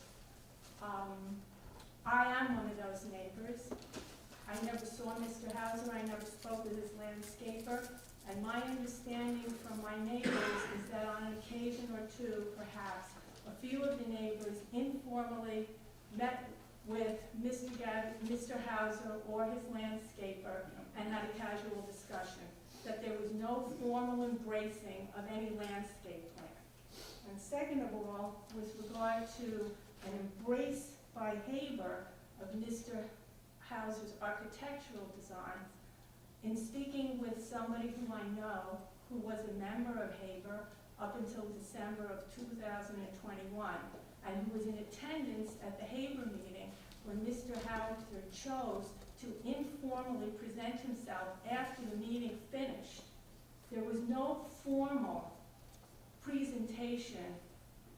I am one of those neighbors. I never saw Mr. Hauser, I never spoke with his landscaper, and my understanding from my neighbors is that on an occasion or two, perhaps, a few of the neighbors informally met with Mr. Hauser or his landscaper and had a casual discussion, that there was no formal embracing of any landscape plan. And second of all, with regard to an embrace by Haber of Mr. Hauser's architectural designs, in somebody who I know, who was a member of Haber up until December of 2021, and who was in attendance at the Haber meeting when Mr. Hauser chose to informally present himself after the meeting finished. There was no formal presentation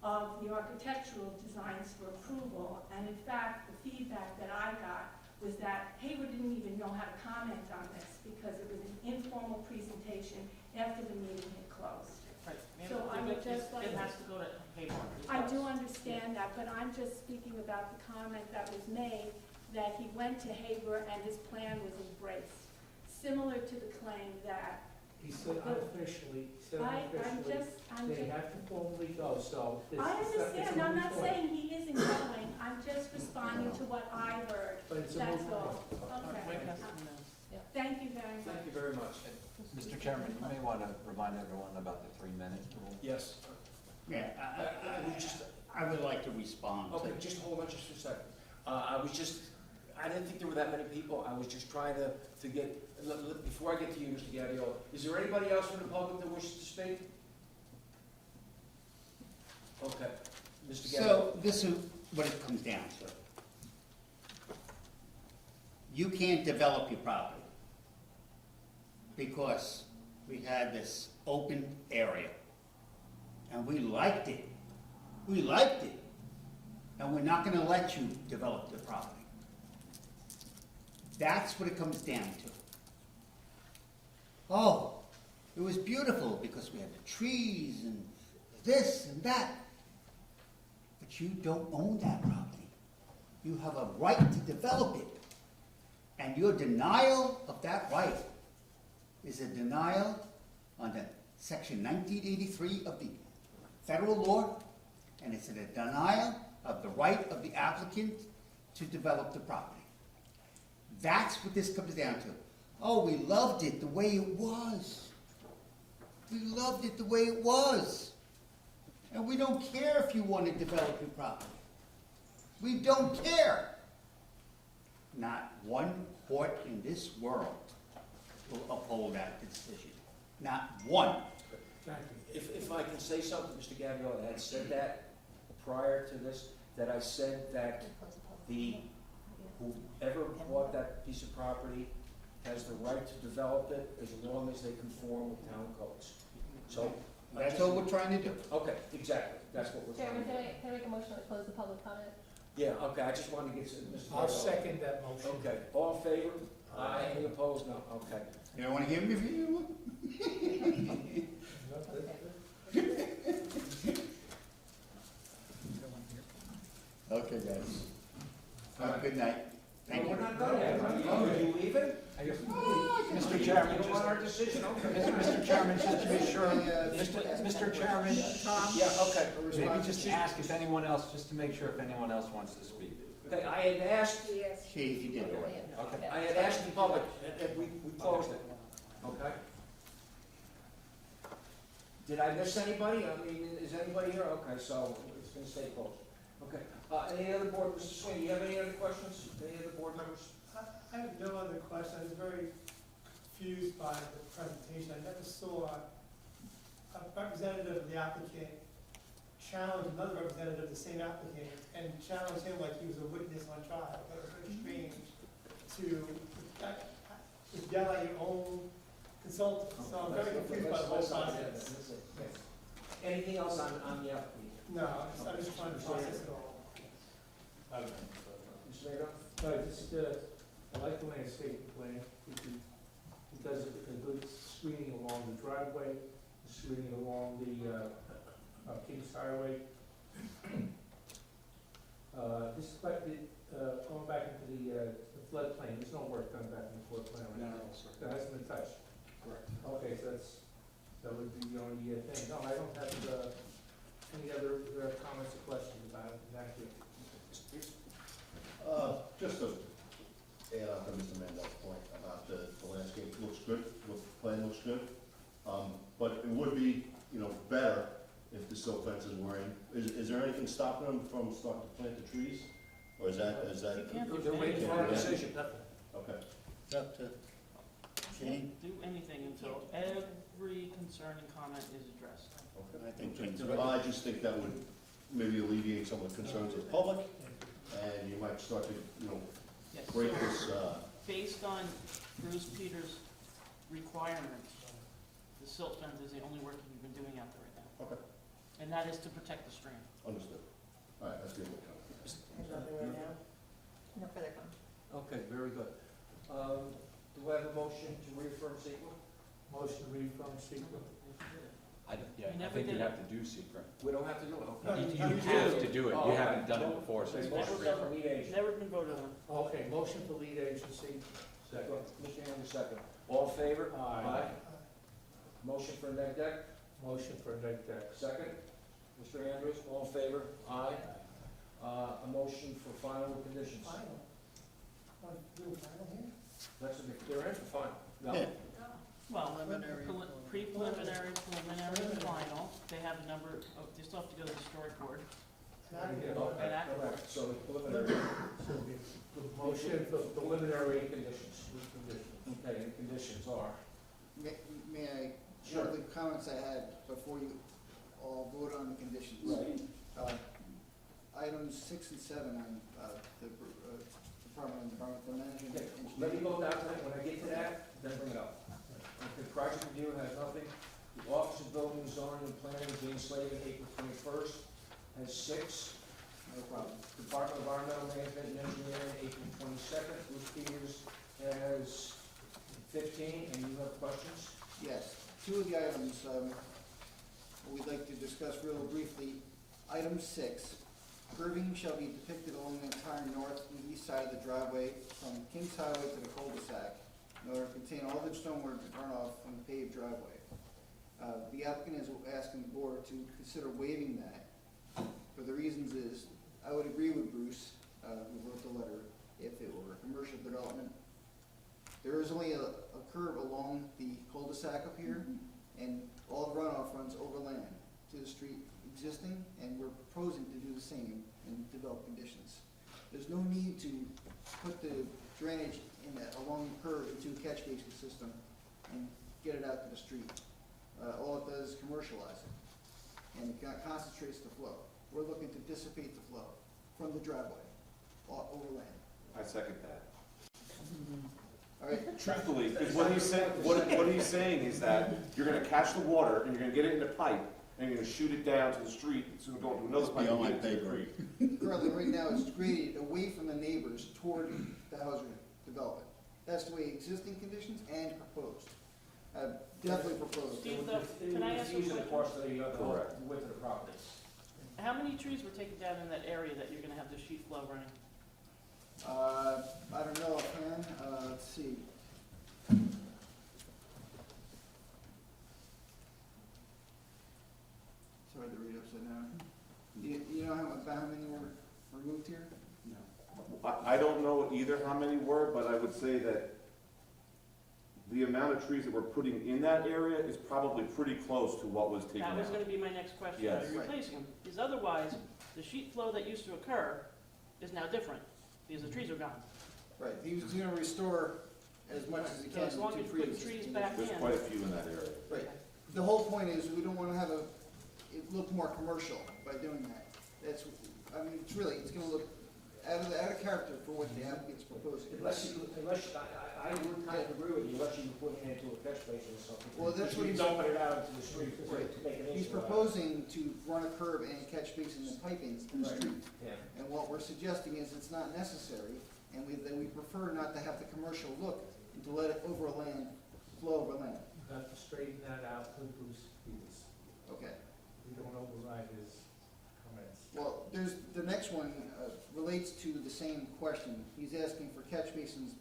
of the architectural designs for approval, and in fact, the feedback that I got was that Haber didn't even know how to comment on this because it was an informal presentation after the meeting had closed. Right. So I would just like- It has to go to Haber. I do understand that, but I'm just speaking about the comment that was made, that he went to Haber and his plan was embraced. Similar to the claim that, He said unofficially, I'm they just, have to formally go, so. it's- I it's a understand, I'm moot not point. saying he isn't going, I'm just responding to what I heard, But it's a that's moot all. point. Okay. Mike has to know. Thank you very much. Thank you very much. Mr. Chairman, you may want to remind everyone about the 3-minute rule. Yes. Yeah, I would like to respond. Okay, just hold on just for a second. I didn't think there were that many people. I was just trying to get, before I get to you, Mr. Gavioli, is there anybody else from the public that wishes to speak? Okay, Mr. Gavioli. So this is what it comes down to. You can't develop your property because we had this open area and we liked it. We liked it. And we're not gonna let you develop the property. That's what it comes down to. Oh, it was beautiful because we had the trees and this and that. But you don't own that property. You have a right to develop it. And your denial of that right is a denial under Section 1983 of the federal law, and it's a denial of the right of the applicant to develop the property. That's what this comes down to. Oh, we loved it the way it was. We loved it the way it was. And we don't care if you want to develop your property. We don't care. Not one court in this world will uphold that decision. Not one. If I can say something, Mr. Gavioli, I had said that prior to this, that I said that whoever bought that piece of property has the right to develop it as long as they conform with town codes. So. That's all we're trying to do. Okay, exactly, that's what we're trying Chairman, to do. can I make a motion to close the public comment? Yeah, okay, I just wanted to get Mr. I'll Gavioli. second that motion. Okay, all in favor? Aye. Any opposed? No, okay. You don't want to hear me? Okay, guys. Have a good night. Thank No, you. we're not done yet. Are you leaving? Mr. Chairman, You don't want our decision, okay. Mr. Chairman, just to be sure, Yeah, Mr. Chairman, Yeah, okay. maybe just ask if anyone else, just to make sure if anyone else wants to speak. Okay, I had asked, Chief, you did all right. Okay. I had asked the public, and we closed it, okay? Did I miss anybody? I mean, is anybody here? Okay, so it's gonna stay closed. Okay, any other board, Mr. Sweeney, you have any other questions? Any other board members? I have no other question. I was very confused by the presentation. I never saw a representative of the applicant challenge another representative of the same applicant and challenge him like he was a witness on trial. That was very strange to yell at your own consultant. So I'm very confused by the whole process. Anything else on the application? No, I'm just trying to process it all. Mr. Mayor? No, just, I like the landscape plan. It does a good screening along the driveway, screening along the, Kings Highway. This, going back into the floodplain, there's no work done back in the floodplain right now. That hasn't been touched. Correct. Okay, so that would be the only thing. No, I don't have, any other comments or questions about it. Thank you. Just to add on to Mr. Mandel's point about the landscape, looks good, the plan looks good. But it would be, better if the silt fences were in. Is there anything stopping them from starting to plant the trees? Or is that? They're waiting for our decision. Okay. It's up to Okay. do anything until every concern and comment is addressed. I think James. Well, I just think that would maybe alleviate some of the concerns of the public, and you might start to, Yes. break So, this, based on Bruce Peters' requirements, the silt fence is the only work you've been doing out there right now. okay, And that is to protect the stream. understood. All right, that's good. Nothing right now? No further comment. Okay, very good. Do I have a motion to reaffirm secret? Motion to reaffirm secret. I never think you did have to do secret. We don't have to do it, No, okay? you You have to do it, Oh, you okay. haven't done it before, so it's Okay, motion never. for lead agent. Never been voted on. Okay, motion for lead agency. Second, Mr. Andrews, second. All in favor? Aye. Motion for neg deck, Motion for neg deck. second. Mr. Andrews, all in favor? Aye. A motion for final conditions. Final. Want to do a final here? That's, they're in for final. No. Yeah. Well, Preliminary. pre-preliminary, preliminary, and final, they have a number of, they still have to go to the historic board. Not Yeah, here. okay, And that- correct. So the preliminary. So the motion for preliminary conditions. conditions. Okay, the conditions are. May I, one of the comments I had before you all vote on the conditions. Right. Items 6 and 7 on the Department of Environmental Management. Okay, and let me Engineering. go down to that, when I get to that, then bring it up. The project review has nothing. The Office of Building, Zoning, and Planning, James Slavin, April 21st, has 6. No problem. Department of Environmental Management and Engineering, April 22nd. Bruce Peters has 15, and you have questions? Yes, two of the items we'd like to discuss real briefly. Item 6, curving shall be depicted along the entire north and east side of the driveway from Kings Highway to the cul-de-sac in order to contain all the stormwater runoff from the paved driveway. The applicant is asking the board to consider waiving that. For the reasons is, I would agree with Bruce, who wrote the letter, if it were a commercial development. There is only a curve along the cul-de-sac up here, and all the runoff runs overland to the street existing, and we're proposing to do the same in developed conditions. There's no need to put the drainage along the curve into a catch basin system and get it out to the street. All it does is commercialize it, and it concentrates the flow. We're looking to dissipate the flow from the driveway, overland. I second that. All right, Truthfully, because what he's saying is that you're gonna catch the water, and you're gonna get it in a pipe, and you're gonna shoot it down to the street, it's gonna go into another That's pipe. beyond and my get into pay the grade. creek. currently, right now, it's graded away from the neighbors toward the housing development. That's the way existing conditions and proposed. Definitely proposed. Steve, though, can I ask you a Using the question? course of the Correct. width of the property. How many trees were taken down in that area that you're gonna have the sheet flow running? I don't know offhand, let's see. Sorry to read upside down. You know about how many were removed here? I don't know either how many were, but I would say that the amount of trees that we're putting in that area is probably pretty close to what was taken That was out. gonna be my next question, are Yes. you replacing them? Because otherwise, the sheet flow that used to occur is now different, because the trees are gone. Right, he was gonna restore as much as he So can as long to as you put pre-existing trees conditions. back There's in. quite a few in that area. Right, the whole point is, we don't wanna have it look more commercial by doing that. That's, I mean, it's gonna look out of character for what the applicant's proposing. Unless, I would kind of agree with you, unless you put it into a catch basin or something. Well, that's what You he's- dump it out into the street to Right. make an He's issue out of it. proposing to run a curb and catch basin and piping in the Right. street. Yeah. And what we're suggesting is it's not necessary, and that we prefer not to have the commercial look and to let it flow overland. You have to straighten that out with Bruce Peters. Okay. We don't override his comments. Well, the next one relates to the same question. He's asking for catch basins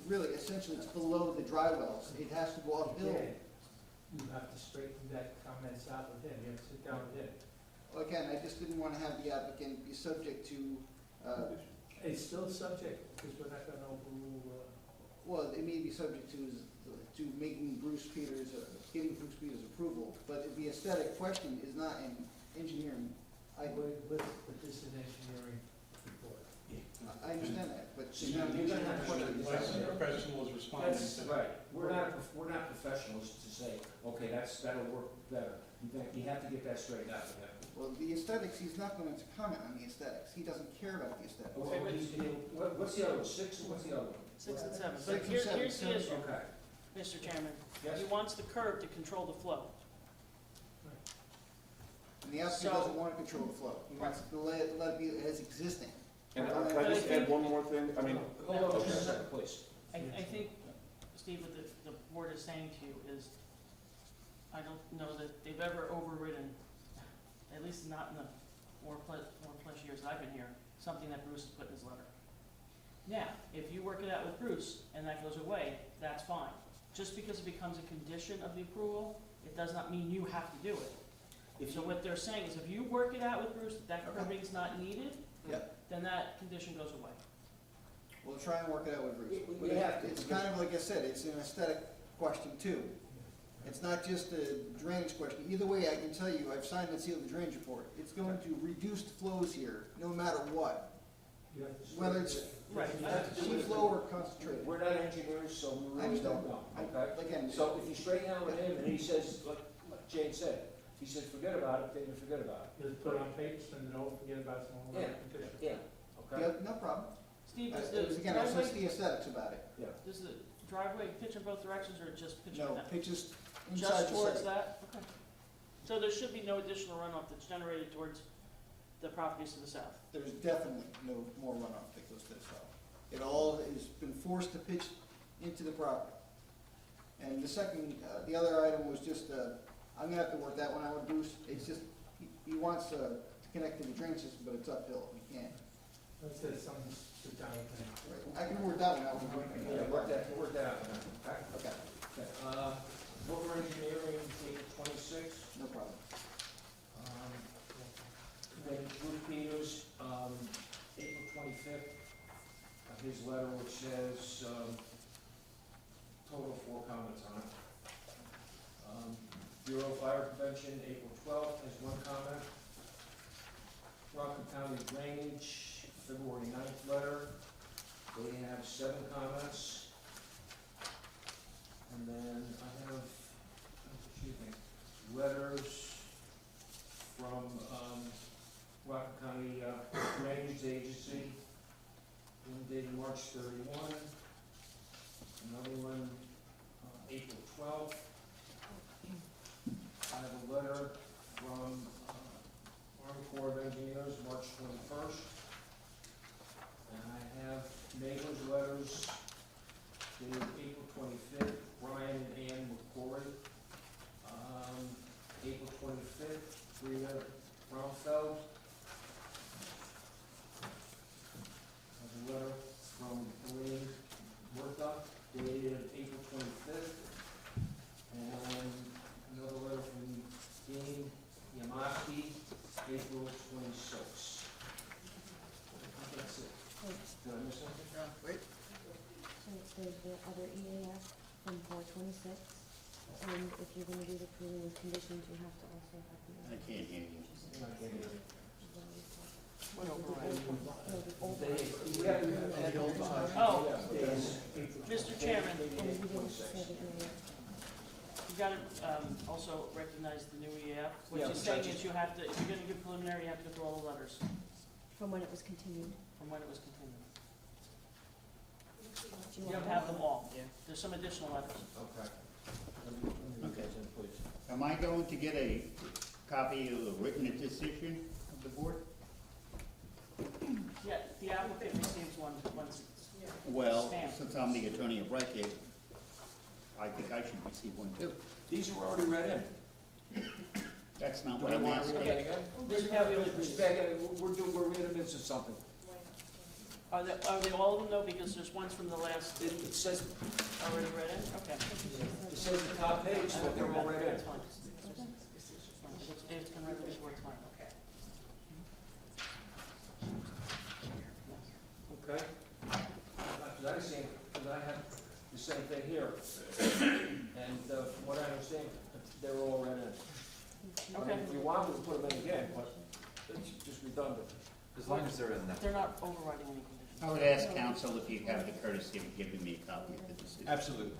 really, essentially, it's below the dry wells. It has to go uphill. Again, you have to straighten that comments out with him, you have to sit down with him. Again, I just didn't want to have the applicant be subject to, It's still subject, because we're not gonna overrule, well, it may be subject to making Bruce Peters, getting Bruce Peters' approval, but the aesthetic question is not an engineering item. let's put this in engineering report. I understand that, but. So you're gonna have to put it- Licensed professional is responding That's to. right, we're not professionals to say, okay, that'll work better. You have to get that straightened out with him. Well, the aesthetics, he's not going to comment on the aesthetics. He doesn't care about the aesthetics. What's the other one, 6, and what's the other one? 6 and 7. Six But and here's seven, the seven. issue, Okay, Mr. Chairman. yes, He wants the curb to control the flow. And the applicant So- doesn't want to control the flow. He wants to let it be as existing. And can I just add one more thing? I mean, hold on just a second, please. I think, Steve, what the board is saying to you is, I don't know that they've ever overridden, at least not in the four plus years that I've been here, something that Bruce has put in his letter. Now, if you work it out with Bruce and that goes away, that's fine. Just because it becomes a condition of the approval, it does not mean you have to do it. So what they're saying is if you work it out with Bruce, that curbing is not needed, Yep. then that condition goes away. We'll try and work it out with Bruce. We have to. It's kind of like I said, it's an aesthetic question too. It's not just a drainage question. Either way, I can tell you, I've signed and sealed the drainage report. It's going to reduce the flows here, no matter what. You have to Whether it's Right. sheet flow or concentrated. We're not engineers, so we I really don't understand. know, okay? Again, So if you straighten out with him and he says, like Jane said, if he says forget about it, then you forget about Just put it on paper, send it over, forget about it, Yeah. petition. it. Yeah, yeah, okay? no problem. Steve, It does was, the again, I was just driveway, the aesthetics about it. does the driveway pitch in both directions or just pitch in No, that? pitches inside Just the towards site. that? Okay. So there should be no additional runoff that's generated towards the properties to the south? There's definitely no more runoff that goes to the south. It all has been forced to pitch into the property. And the second, the other item was just, I'm gonna have to work that one out with Bruce. It's just, he wants to connect to the drain system, but it's uphill. He can't. Let's say something sit down with him. I can work that one out with Bruce. Yeah, work that out, okay? Okay, Okay, Wilbur Engineering, April 26th. no problem. Then Bruce Peters, April 25th, his letter which says, total of 4 comments on it. Bureau of Fire Prevention, April 12th, has 1 comment. Rockland County Drainage, February 9th letter, they have 7 comments. And then I have, letters from, Rockland County, Drainage Agency, one dated March 31, another one, April 12th. I have a letter from, Army Corps of Engineers, March 21st. And I have neighbors' letters dated April 25th, Brian and Ann McCory. April 25th, Rita Bromfeld. There's a letter from Elaine Murtha dated April 25th. And another letter from Dean Yamaki, April 26th. That's it. Did I miss something? Wait. So there's the other EAF from 426, and if you're gonna do the pruning with conditions, you have to also have the. I can't hear you. What override? No, the old They, one. we have to add the old time. Oh. Yes. Mr. Chairman, And we didn't say the EAF. you gotta, also recognize the new EAF. What Yeah, she's saying judges. is you have to, if you're gonna give preliminary, you have to go through all the letters From when it was continued. from when it was continued. Do You want don't have them all. There's some additional letters. Okay. Okay. Am I going to get a copy of the written decision of the board? Yeah, the applicant receives one once it's Well, stamped. since I'm the attorney of record, I think I should receive one too. These were already read in. That's not Do what I I'm want to asking. read it again? Mr. Cavioli, Mr. Beckett, we're in the midst of something. are they all of them though, because there's ones from the last, It says, already read in? Okay. it says the top page, but they're all read in. That's fine. It's gonna read before it's fine. Okay? Because I see, because I have the same thing here. And from what I understand, they're all read in. I mean, if you want, we can put them in again, but it's just redundant. As long as they're in that. They're not overriding any conditions. I would ask counsel if you have the courtesy of giving me a copy of the decision. Absolutely.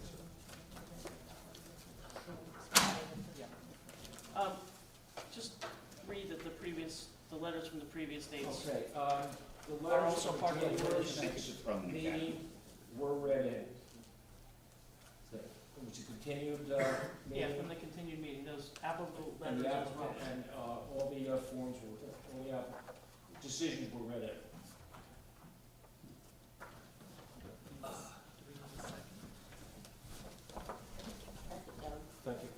Just read the letters from the previous dates. Okay, the Are letters also from part of the January version. Thank you for throwing me back. meeting were read in. It was a continued, Yeah, meeting. from the continued meeting, those applicable And letters the as well. applicant, and, all the, forms were, all the decisions were read in. Thank you.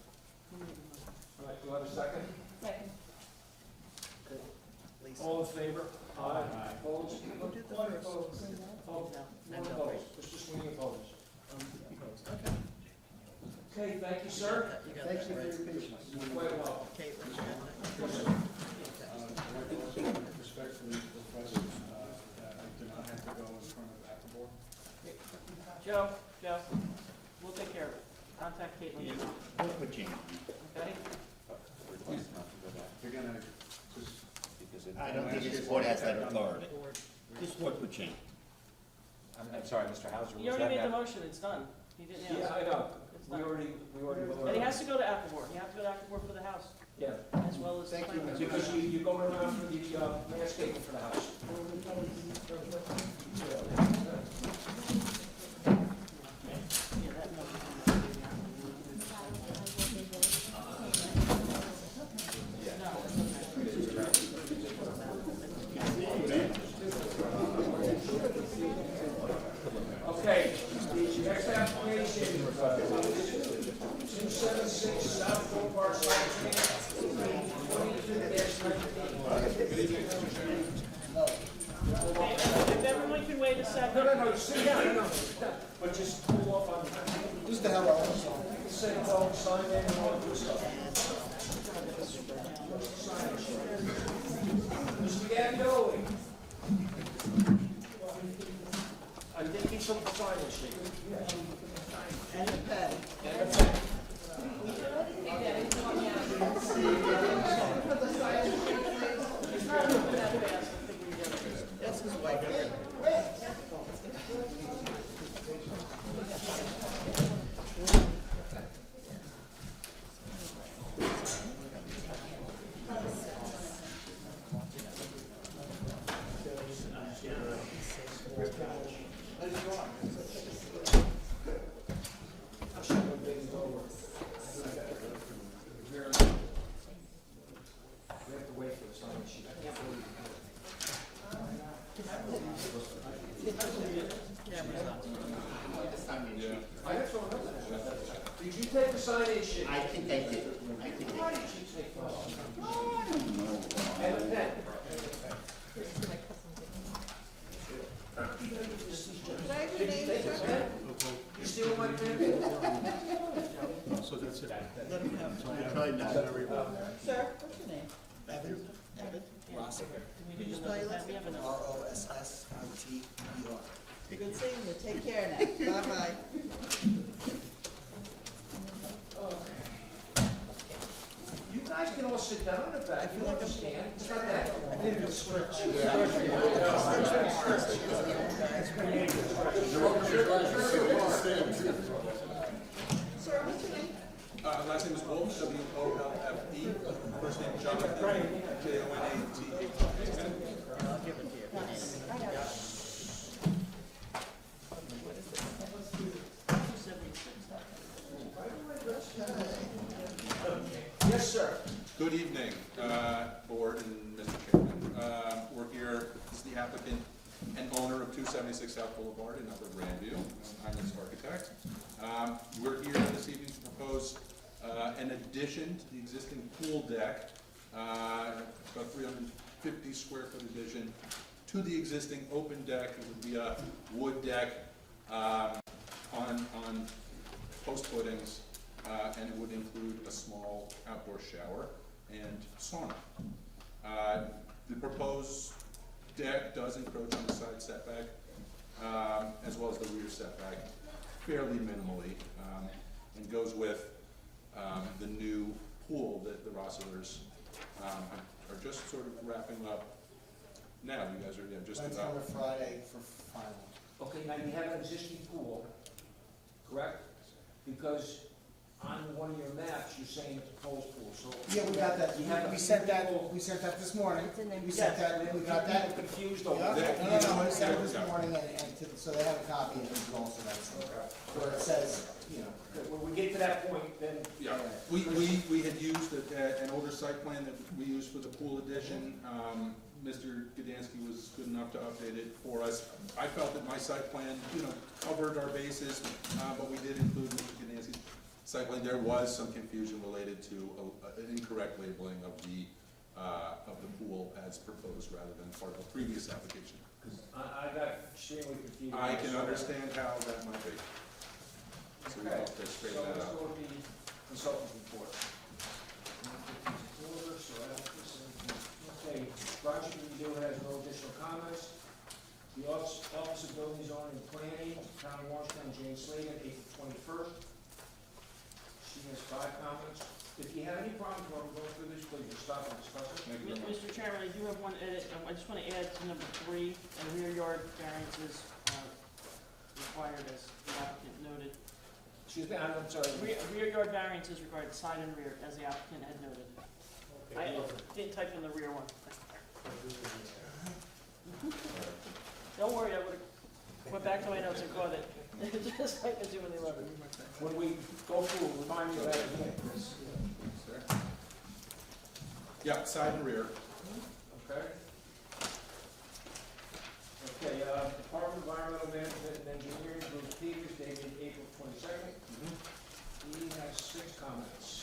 All right, do I have a second? Second. All in favor? Aye. Opposed? Who did the One first? opposed. Opposed? One opposed. Mr. Sweeney opposed. Okay. Okay, thank you, sir. You got Thank that you for right. your patience. You're quite welcome. Caitlin, you got that? Respectfully request that I do not have to go in front of Baord. Joe, we'll take care of it. Contact Caitlin, Yeah. We'll put you in. okay? Request not to go back, You're gonna just, because it. I don't think this board has that authority. This board put you in. I'm sorry, Mr. Hauser, He was already that made the not? motion, it's done. He didn't Yeah, ask. I know. It's We done. already voted. And he has to go to Appleboard. You have to go to Appleboard for the house, Yeah, as well as the Thank you, planning. because you're going around for the, landscaping for the house. Yeah, that motion. Okay, the next application, 276 South Boulevard, Site 22-19. If everyone can wait a second. No, sit down, no, but just pull off on, Just to have our say hello, sign in, and all that stuff. Mr. Gandoli. I'm thinking some sign-in sheet. And the pen. And a pen. That's his wife. We have to wait for the sign-in sheet. I can't believe Camera's on. I have to remember that. Did you take the sign-in sheet? I think I did. I think I Why did. did you take those? And a pen. Can I have your name, sir? You steal my pen? Let him have it. Sir, what's your name? Evan. Evan? Rossiger. Can you spell your last name? Rossitter. Good seeing you. Take care now. Bye-bye. You guys can all sit down in the back. You don't understand. It's not that. I need to switch. Sir, what's your name? Last name is Wolf, W-O-L-F-E. First name Jonathan, J-O-N-A-T-H. I'll give it to you. Yes, sir. Good evening, Board and Mr. Chairman. We're here, this is the applicant and owner of 276 South Boulevard in Upper Grandview. I'm an architect. We're here this evening to propose an addition to the existing pool deck, about 350 square foot addition to the existing open deck. It would be a wood deck on post footings, and it would include a small outdoor shower and sauna. The proposed deck does encroach on the side setback, as well as the rear setback, fairly minimally, and goes with the new pool that the Rosslers are just sort of wrapping up now, you guys are, just Plans about. for Friday for final. Okay, now you have an existing pool, correct? Because on one of your maps, you're saying it's a proposed pool, so. Yeah, we got that, You have a we few sent that, people- we sent that this morning. It's in there. We sent that, we got that. People confused over Yeah, that. no, we sent it Yeah. this morning, so they have a copy of it also, that's, where it says, you know. Okay, when we get to that point, then. Yeah, we had used an older site plan that we used for the pool addition. Mr. Gdansky was good enough to update it for us. I felt that my site plan, covered our bases, but we did include Mr. Gdansky's site plan. There was some confusion related to an incorrect labeling of the pool as proposed rather than part of a previous application. I got extremely confused. I can understand how that might be. So we Okay, have to so straighten that let's out. go with the consultant's report. Order, so I don't miss anything. Okay, project review has no additional comments. The Office of Building, Zoning and Planning, Town of Orangetown, Jane Sladen, April 21st. She has 5 comments. If you have any problems while we're going through this, please just stop and discuss it. Thank you very much. Mr. Chairman, I do have one edit. I just want to add to number 3, and rear yard variances required as the applicant noted. Excuse me, I'm sorry. Rear yard variances required side and rear, as the applicant had noted. I didn't type in the rear one. Don't worry, I would have went back to my notes and caught it, just like I do in the 11. When we go through, remind me of that again, Chris. Yeah, side and rear. Okay? Okay, Department of Environmental Management and Engineering, Bruce Peters, dated April 22nd. He has 6 comments.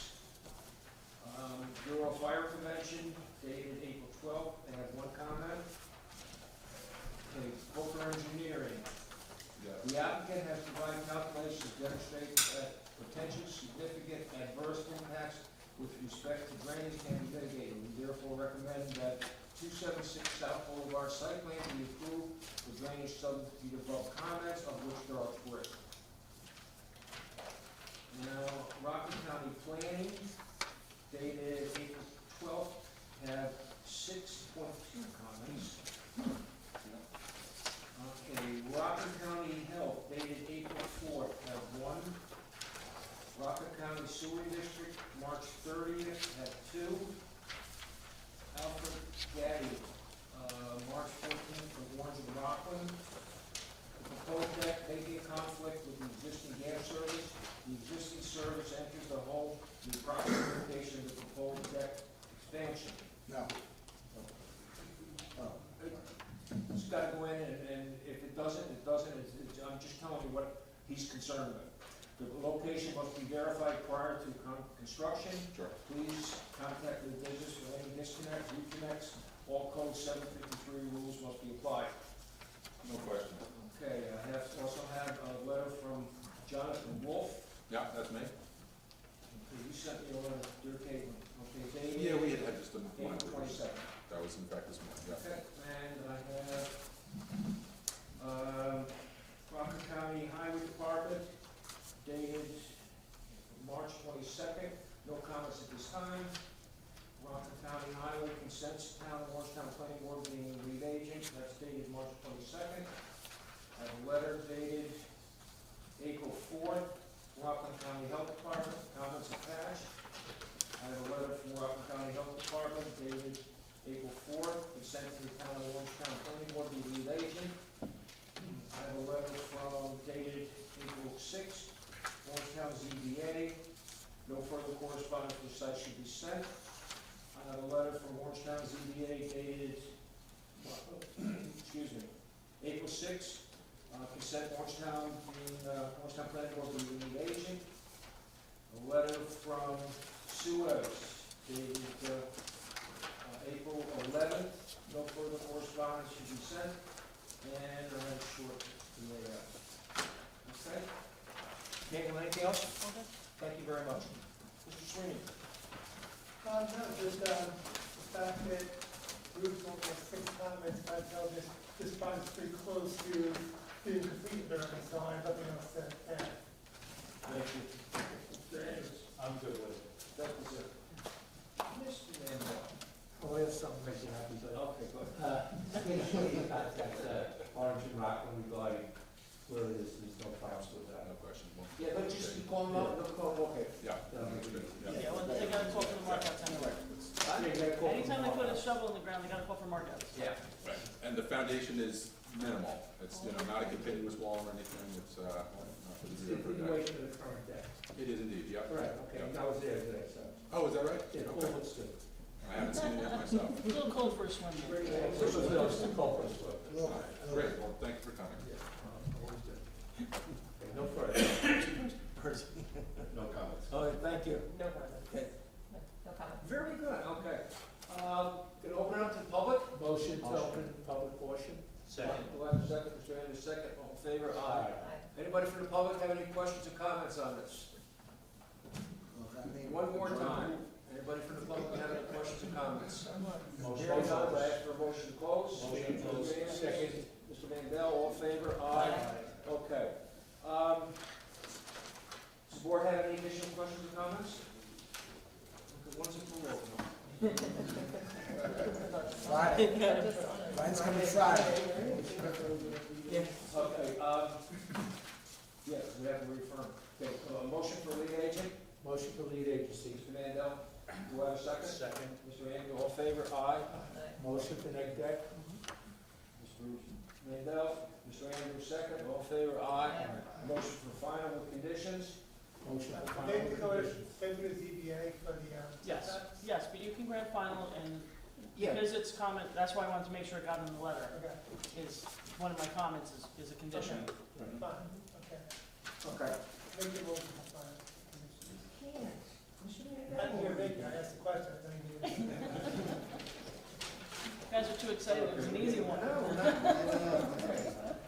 Bureau of Fire Prevention, dated April 12th, they have 1 comment. Okay, Booker Engineering. The applicant has provided calculations demonstrating that potential significant adverse impacts with respect to drainage can be mitigated. We therefore recommend that 276 South Boulevard site plan be approved for drainage subject to the above comments, of which there are 3. Now, Rockland County Planning, dated April 12th, have 6.2 comments. Okay, Rockland County Health, dated April 4th, have 1. Rockland County Sewer District, March 30th, have 2. Alfred Gaddy, March 14th, from Orange and Rockland. The proposed deck may be in conflict with the existing gas service. The existing service enters the home in the proper location of the proposed deck expansion. No. It's gotta go in, and if it doesn't, it doesn't. I'm just telling you what he's concerned with. The location must be verified prior to construction. Sure. Please contact the business for any disconnects, reconnects. All code 753 rules must be applied. No question. Okay, I also have a letter from Jonathan Wolf. Yeah, that's me. Okay, you sent me a letter, dear Caitlin. Okay, David. Yeah, we had just a April minor. 22nd. That was in fact this morning, yeah. Okay, and I have, Rockland County Highway Department, dated March 22nd, no comments at this time. Rockland County Highway consents town, Orangetown Planning Board being the lead agent, that's dated March 22nd. I have a letter dated April 4th, Rockland County Health Department, comments attached. I have a letter from Rockland County Health Department dated April 4th, consent to the town of Orangetown Planning Board be the lead agent. I have a letter from dated April 6th, Orangetown ZBA, no further correspondence for site should be sent. I have a letter from Orangetown ZBA dated, excuse me, April 6th, consent Orangetown Planning Board be the lead agent. A letter from Suez dated April 11th, no further correspondence should be sent, and I have a short EAF. Okay? Caitlin, anything else? Okay. Thank you very much. Mr. Sweeney? No, just, the fact that Bruce only has 6 comments, I tell this project's pretty close to being completed during, so I have nothing else to add. Thank you. Mr. Anderson? I'm good with it. That was it. Mr. Mandel? Well, have something to make you happy, but, Okay, good. make sure you contact, Orange and Rockland regarding where it is, there's no problems with that. No question. Well, Yeah, but just you call them up, they'll call them, okay. Yeah, that's good, yeah. Yeah, well, they gotta call for the markouts anyway. Anytime they put a shovel in the ground, they gotta call for markouts. Yeah. Right, and the foundation is minimal, it's, you know, not a continuous wall or anything, it's, It's the continuation of the current deck. It is indeed, yeah. Right, okay, Yeah. I was there today, so, Oh, is that right? it all Okay. looks good. I haven't seen it yet myself. A little cold for a swim. yet. This was too cold for us, but. All right, great, well, thank you for coming. Always good. Okay, no further. No comments. All right, thank you. No comment. Okay, No comment. very good, okay. Gonna open it up to the public? Motion to open public portion. Do I have a second, Mr. Anderson, second, all in favor? Aye. Anybody from the public have any questions or comments on this? One more time, anybody from the public have any questions or comments? Hearing none, I ask for a motion to close. Motion to close. Second. Mr. Mandel, all in favor? Aye. Okay. Does the board have any additional questions or comments? Okay, once and for all. Mine's coming Friday. Okay, yeah, we have to reaffirm. Okay, motion for lead agent, Motion for lead agency. Mr. Mandel, do I have a second? Second. Mr. Andrew, all in favor? Aye. Motion for neg deck. Mr. Mandel, Mr. Andrew, second, all in favor? Aye. Motion for final with conditions? Motion for final. They could go to ZBA for the, Yes, setbacks? yes, but you can grant final and Yeah. because it's comment, that's why I wanted to make sure it got in the letter, Okay, is, one of my comments is a condition. fine, okay. Okay. Make the motion for fine. I didn't hear Vicky, I asked the question, I didn't hear. You guys are too excited, it was an easy one.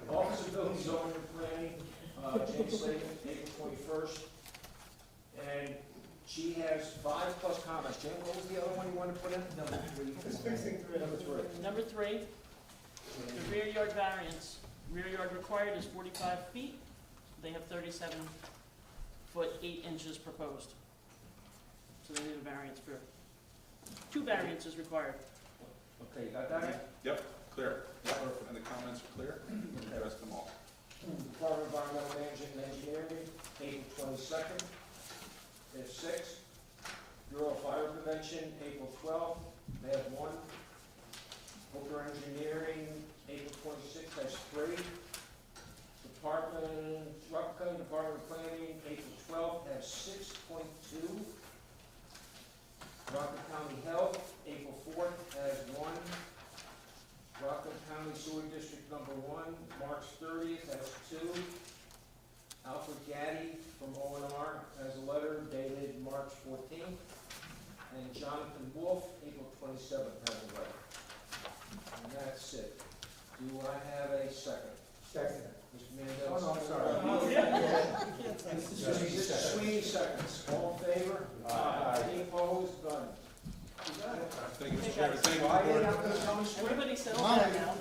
Office of Building, Zoning and Planning, Jane Slayton, April 21st. And she has 5+ comments. Jane, what was the other one you wanted to put in? Just fixing through it. Number 3. Number 3, the rear yard variance. Rear yard required is 45 feet. They have 37 foot 8 inches proposed. So they need a variance for, 2 variances required. Okay, you got that? Yep, clear, and the comments are clear, address them all. Department of Environmental Management and Engineering, April 22nd. They have 6. Bureau of Fire Prevention, April 12th. They have 1. Hooker Engineering, April 26th, has 3. Rockland Department of Planning, April 12th, has 6.2. Rockland County Health, April 4th, has 1. Rockland County Sewer District Number 1, March 30th, has 2. Alfred Gaddy from O&R has a letter dated March 14th. And Jonathan Wolf, April 27th, has a letter. And that's it. Do I have a second? Second. Mr. Mandel? Oh, no, I'm sorry. Mr. Sweeney seconds. All in favor? Aye. Any opposed? None. You got it. Thank you, Mr. Chairman, thank you, Why are you board. not gonna come swimming? Everybody settle down now.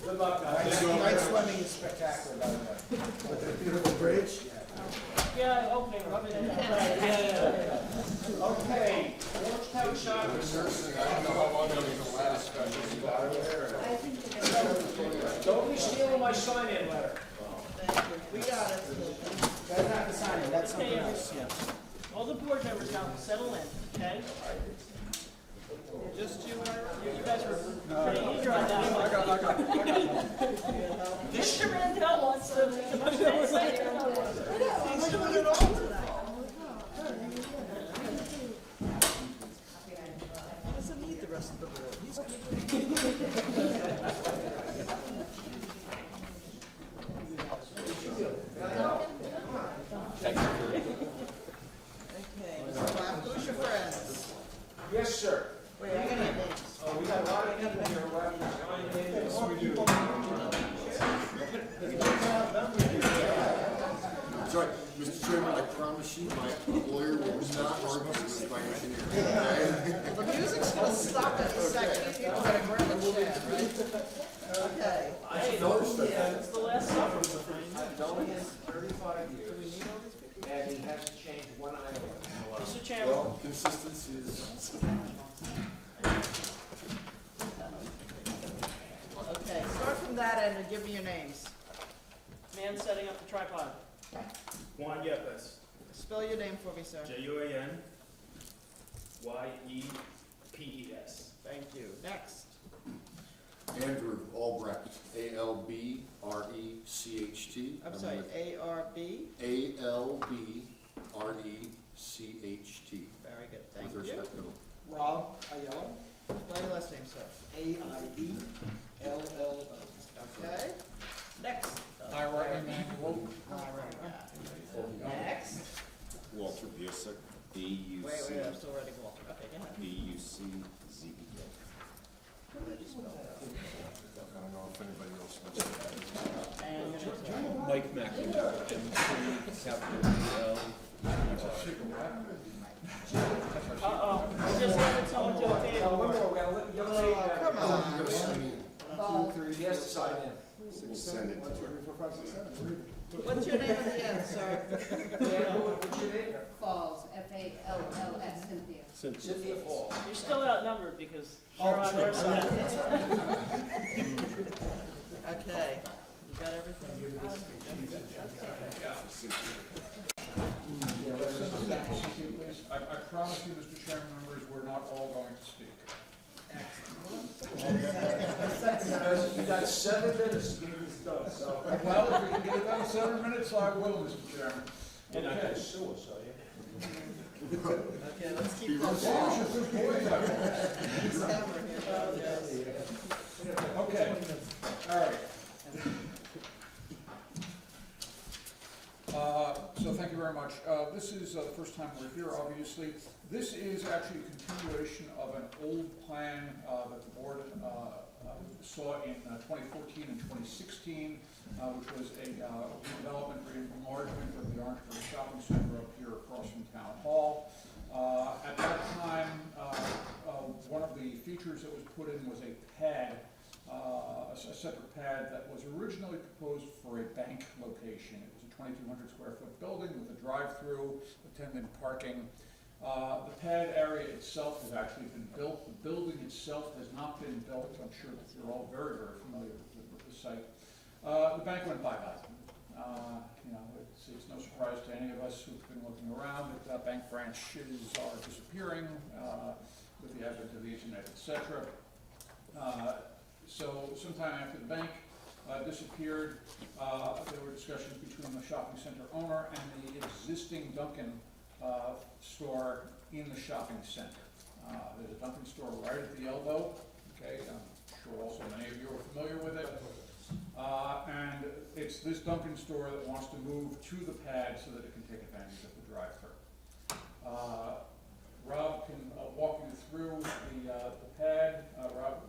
Good luck, guys. Night swimming is spectacular, by the way. With the beautiful bridge. Yeah, okay, rub it in. Okay, Orangetown Chapter. I don't know how long it'll be the last special. Don't be stealing my sign-in letter. We got it. That's not the sign, that's something else, yeah. All the board members now settle in, okay? Just you, You guys were pretty eager on that one. Mr. Mandel wants to make a motion. He's doing it all tonight. He doesn't need the rest of the board. He's Okay, Mr. Black, who's your friends? Yes, sir. Wait, I got names. We got a lot of people here who have to sign in. Yes, we do. Sorry, Mr. Chairman, I promise you, my lawyer will not argue with my engineer. The music's gonna stop in a second, people gotta grab a chair. Okay. I noticed that. It's the last summer. I've known him 35 years, and he hasn't changed one iota. Mr. Chairman, Consistency is. and give me your names. Man setting up the tripod. Juan Yepes, Spell your name for me, sir. Juanyepes. Thank you. Next. Andrew Albrecht, A-L-B-R-E-C-H-T. I'm sorry, A-R-B. A-L-B-R-E-C-H-T. Very good, With thank you. respect to Rob Aiello, Spell your last name, sir. A-I-E-L-L-O. Okay. Next. Ira Emanuel. Next. Walter Busick, Wait, I'm still writing Walter. Okay, go ahead. B-U-C-Z-E-K. How did you spell that? I don't know if anybody else wants to. And your next one. Mike McNamara, M-C-L. Uh-oh, we just handed someone to the table. Oh, come on. He has to sign in. We'll send it to her. What's your name at the end, sir? What's your name? Falls, F-A-L-L-S, Cynthia. Cynthia Fall. You're still outnumbered because you're on their side. Okay. You got everything? I promise you, Mr. Chairman, members, we're not all going to speak. You got 7 minutes to get this done, so. Well, if we can get it done in 7 minutes, I will, Mr. Chairman. You're not gonna sue us, are you? Okay, let's keep going. Okay, all right. So thank you very much. This is the first time we're here, obviously. This is actually a continuation of an old plan that the board saw in 2014 and 2016, which was a redevelopment, enlargement of the Orangetown Shopping Center up here across from Town Hall. At that time, one of the features that was put in was a pad, a separate pad that was originally proposed for a bank location. It was a 2,200 square foot building with a drive-through, attendant parking. The pad area itself has actually been built. The building itself has not been built. I'm sure that you're all very, very familiar with the site. The bank went bye-bye. It's no surprise to any of us who've been looking around that bank branches are disappearing with the advent of the internet, etc. So sometime after the bank disappeared, there were discussions between the shopping center owner and the existing Dunkin' store in the shopping center. There's a Dunkin' store right at the elbow. Okay, I'm sure also many of you are familiar with it. And it's this Dunkin' store that wants to move to the pad so that it can take advantage of the drive-thru. Rob can walk you through the pad. Rob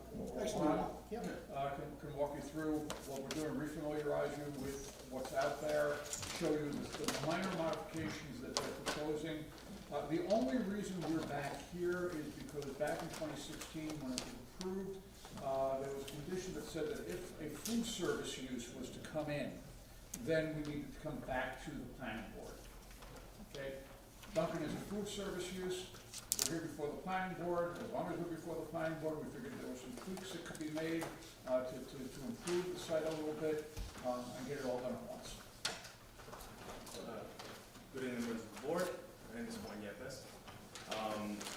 can walk you through what we're doing, refamiliarize you with what's out there, show you the minor modifications that they're proposing. The only reason we're back here is because back in 2016, when it was approved, there was a condition that said that if a food service use was to come in, then we needed to come back to the planning board. Okay? Dunkin' is a food service use. We're here before the planning board. As long as we're before the planning board, we figured there were some tweaks that could be made to improve the site a little bit and get it all done at once. Good evening, members of the board. My name is Juan Yepes.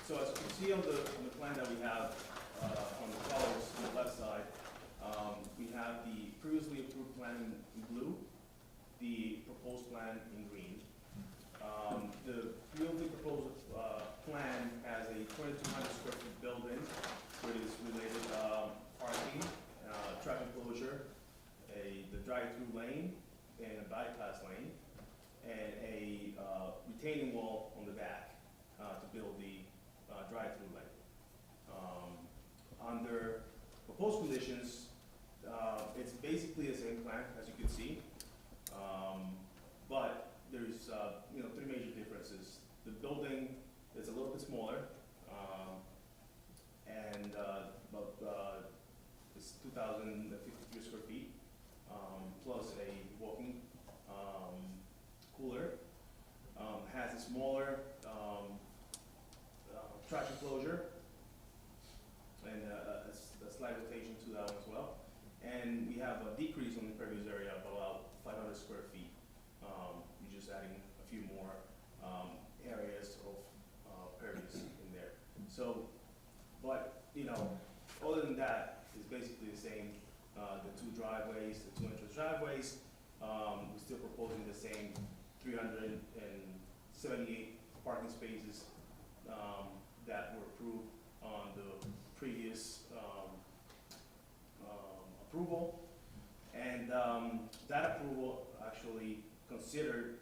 So as you can see on the plan that we have on the colors on the left side, we have the previously approved plan in blue, the proposed plan in green. The previously proposed plan has a 2,200 square foot building with its related parking, traffic closure, the drive-through lane, and a bypass lane, and a retaining wall on the back to build the drive-through lane. Under proposed conditions, it's basically the same plan as you can see, but there's 3 major differences. The building is a little bit smaller, and it's 2,053 square feet, plus a walking cooler. Has a smaller traffic closure and a slight rotation to that one as well. And we have a decrease driveways, the 2 entrance driveways. We're still proposing the same 378 parking spaces that were approved on the previous approval. And that approval actually considered,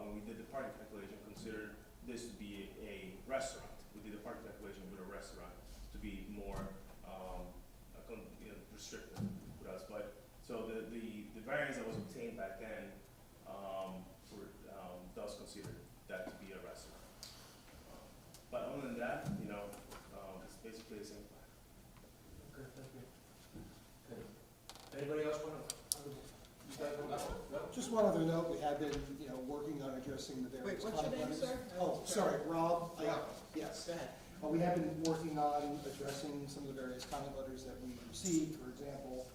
when we did the parking calculation, considered this to be a restaurant. We did a parking calculation with a restaurant to be more restrictive with us. But so the variance that was obtained back then does consider that to be a restaurant. But other than that, it's basically the same plan. Okay, thank you. Okay. Anybody else want to? Just one other note, we have been, working on addressing the various Wait, what's your name, comment sir? letters. Oh, sorry, Rob. Rob. Yes. Go ahead. We have been working on addressing some of the various comment letters that we received. For example,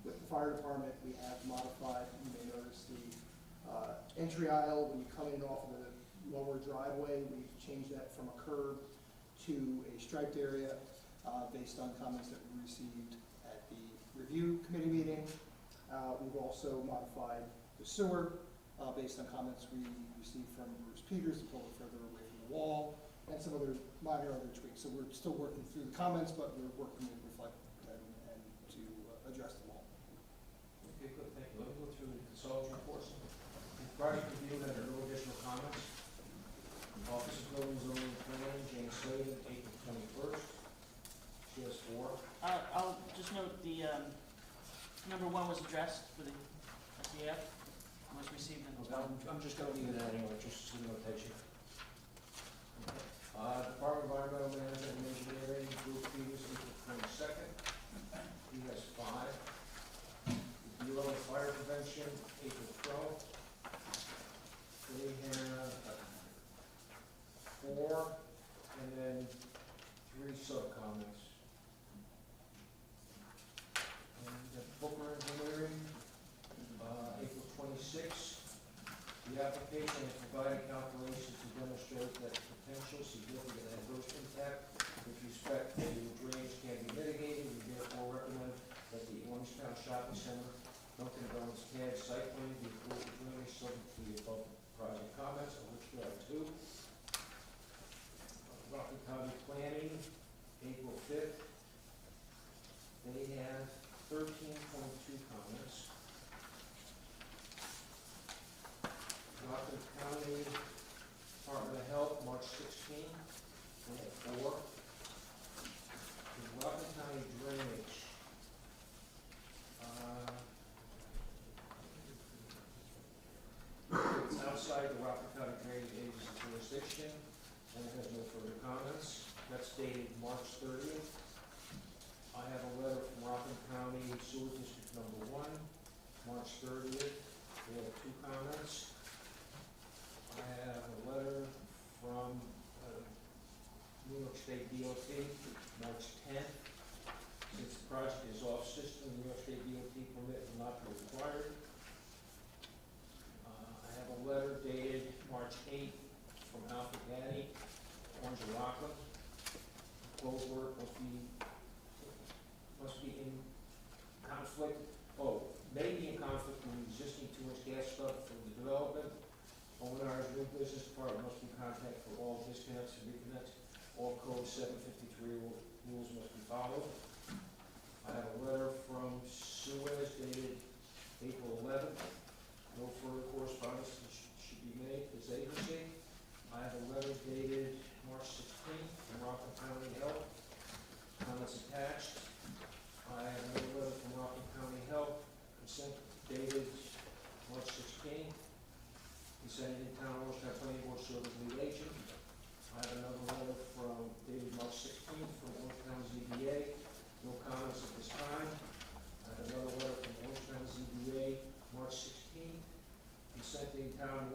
with the fire department, we have modified, you may notice the entry aisle, when you come in off of the lower driveway, we've changed that from a curb to a striped area based on comments that we received at the review committee meeting. We've also modified the sewer based on comments we received from Bruce Peters to pull it further away from the wall, and some other minor tweaks. So we're still working through the comments, but we're working to reflect them and to address them all. Okay, good, thank you. Let me go through the consultant reports. Project review, and there are no additional comments. Office of Building Zoning Planning, Jane Slavin, April 21st. She has 4. I'll just note the, number 1 was addressed for the SEF, was received in the I'm just going to leave it anyway, just as a notation. Department of Environmental Management and Engineering, Bruce Peters, April 22nd. He has 5. Bureau of Fire Prevention, April 12th. They have 4, and then 3 sub-comments. And Booker Engineering, April 26th. The application has provided calculations to demonstrate that potential significant adverse impact with respect to drainage can be mitigated. We therefore recommend that the Orangetown Shopping Center, Dunkin' Donuts CAD site plan be approved for drainage subject to the above project comments, of which there are 2. Rockland County Planning, April 5th. They have 13.2 comments. Rockland County Department of Health, March 16th. They have 4. The Rockland County Drainage. It's outside the Rockland County Drainage Agency jurisdiction, and it has no further comments. That's dated March 30th. I have a letter from Rockland County Sewer District Number 1, March 30th. They have 2 comments. I have a letter from New York State DOT, March 10th. Since the project is off system, New York State DOT permit will not be required. I have a letter dated March 8th from Alfred Gaddy, Orange Rockland. Proposed work must be in conflict, may be in conflict with the existing 2-inch gas stuff for the development. Owners, new business department must be contacted for all disconnects and reconnects. All code 753 rules must be followed. I have a letter from Suez dated April 11th. No further correspondence should be made to this agency. I have a letter dated March 16th from Rockland County Health. Comments attached. I have another letter from Rockland County Health, consent dated March 16th. Consented in Town Orangetown Planning Board Service Lead Agent. I have another letter from dated March 16th from Orangetown ZBA. No comments at this time. I have another letter from Orangetown ZBA, March 16th. Consenting Town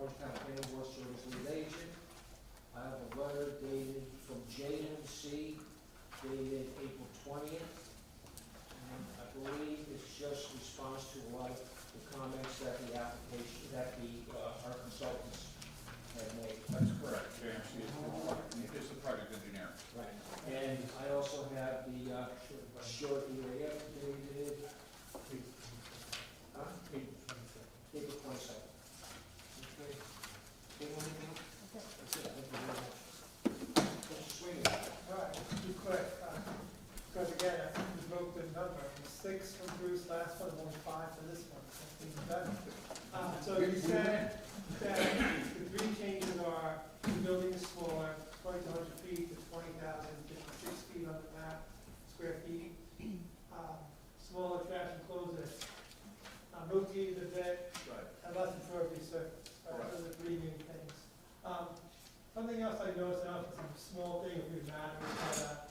thing else I noticed, I don't know if it's a small thing, if it matters, but,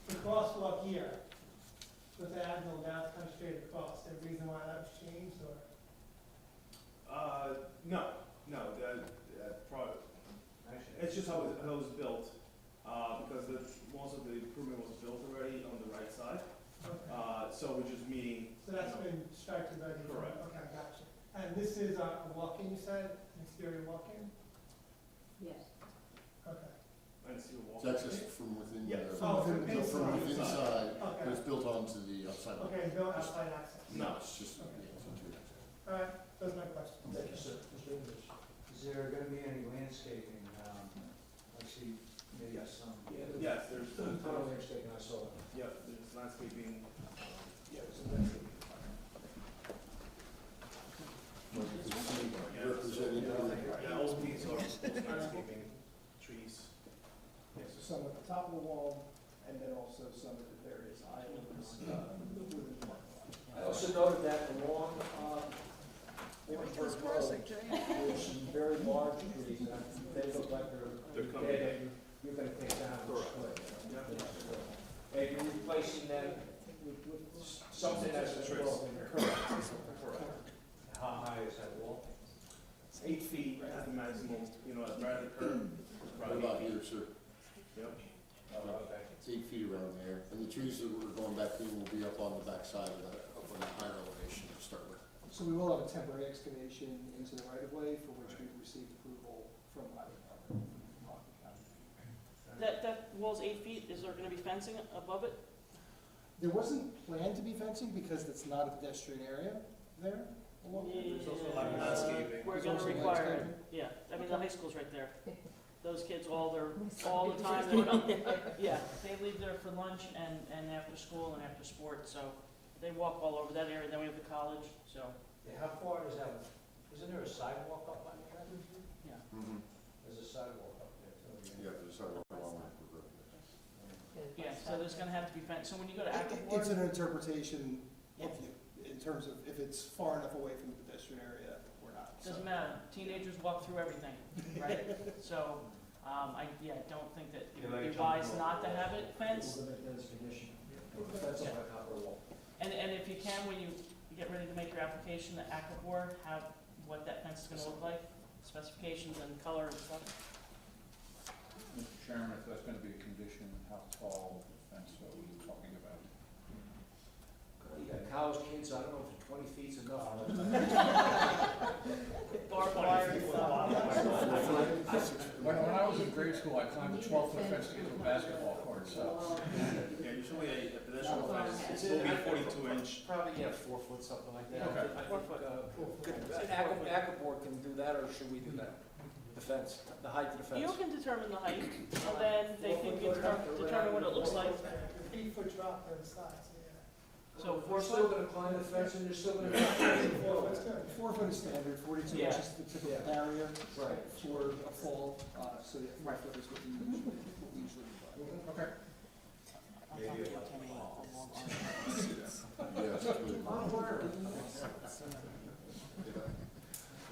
the crosswalk here, the diagonal, now it's kind of straight across, is there a reason why that was changed, or? No, it's just how it was built, because most of the improvement was built already on the right side, so we're just meeting. So that's been striped already? Correct. Okay, gotcha. And this is a walk-in, you said, an exterior walk-in? Yes. Okay. And see the wall. So that's just from within Yeah. the, Oh, from from within inside. inside, but it's built onto the outside. wall. Okay, no outside access? No. It's just, yeah, it's interior access. All right, those are my questions. Thank you, sir. Mr. English. Is there gonna be any landscaping, I see maybe some. Yes, there's, Total landscaping, I saw. yeah, there's landscaping, Yeah, there's some landscaping. Representing, yeah, all these are landscaping, trees. Yeah, so some at the top of the wall, and then also some at the various islands, within the parking lot. I also noted that along, Orangetown Road, there's some very large trees, and they look like They're coming. dead, and you're gonna take down. Correct. And you're replacing them with something that's a broken. Correct. How high is that wall? 8 feet at the maximum, at right at the curb. what about here, sir? Yep. It's 8 feet around there, and the trees that we're going back in will be up on the back side of that, up on the higher elevation to start with. So we will have a temporary excavation into the right of way, for which we've received approval from the highway department. That wall's 8 feet, is there gonna be fencing above it? There wasn't planned to be fencing because it's not a pedestrian area there. along there. There's also a lot of landscaping. We're There's gonna also require it, landscaping. yeah, I mean, the high school's right there. Those kids all the time, yeah, they leave there for lunch and after school and after sport, so they walk all over that area, then we have the college, so, Yeah, how far is that? Isn't there a sidewalk up on the end? yeah. There's a sidewalk up there too. Yeah, there's a along that. Yeah, so there's gonna have to be fence, so when you go to It's Acapulco, an interpretation of you, in terms of if it's far enough away from the pedestrian area or not. so. doesn't matter, teenagers walk through everything, right? So, I don't think that it would be wise not to have it fenced. And if you can, when you get ready to make your application, the Acapulco, have what that fence is gonna look like, specifications and color and stuff. Mr. Chairman, if that's gonna be a condition, how tall the fence are we talking about? You got college kids, I don't know if 20 feet's enough. Barbed wire and stuff. When I was in grade school, I climbed a 12-foot fence to get to a basketball court, so. Yeah, usually a pedestrian fence, it's will be 42-inch. Probably, 4 foot, something like that. Okay. I 4 think, foot. Acapulco can do that, or should we do that? The fence, the height of the fence? You can determine the height, and then they can determine what it looks like. 8-foot drop on the sides, yeah. So We're 4 still foot, gonna climb the fence and you're still gonna. 4 foot's good. 4 foot is standard, 42 Yeah. inches is the typical barrier Right. for a fall, so yeah, 5 foot is what we usually provide. Okay. Yeah, it's really-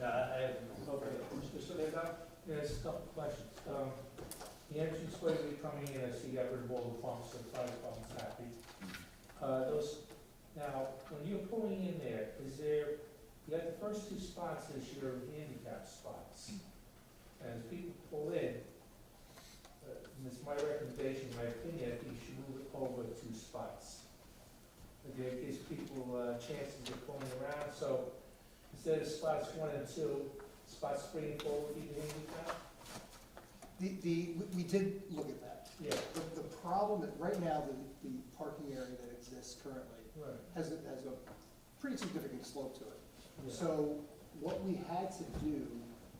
I have, Mr. Lindau? there's a couple questions. The entrance way we're coming in, I see you got rid of all the pumps, so the fire department's happy. Now, when you're pulling in there, you got the first 2 spots as your handicap spots. And as people pull in, and it's my recommendation, my opinion, I think you should move it over 2 spots. Okay, it gives people chances of pulling around, so instead of spots 1 and 2, spots 3 and 4 would be the handicap? We did look at that. Yeah. The problem, that right now, the parking area that exists currently Right. has a pretty significant slope to it. Yeah. So what we had to do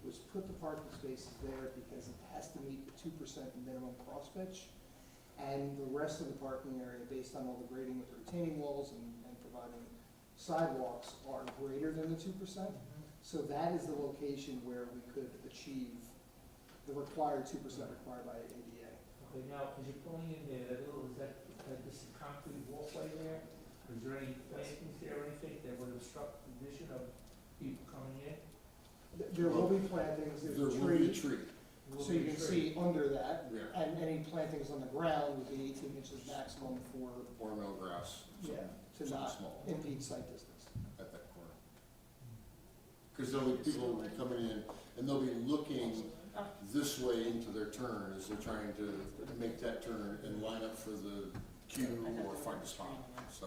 was put the parking spaces there because it has to meet the 2% minimum cross pitch. And the rest of the parking area, based on all the grading with the retaining walls and providing sidewalks, are greater than the 2%. So that is the location where we could achieve the required 2% required by ADA. Okay, now, as you're pulling in there, is that this concrete walkway there? Is there any plantings there or anything that would obstruct the vision of people coming in? There will be plantings, there's There a will be a tree. tree. So you can see under that, Yeah. and any plantings on the ground would be 18 inches maximum for, Ornamental grass. yeah, to Something not small. impede sight distance. At that corner. Because there'll be people will be coming in, and they'll be looking this way into their turn as they're trying to make that turn and line up for the queue or find a spot, so.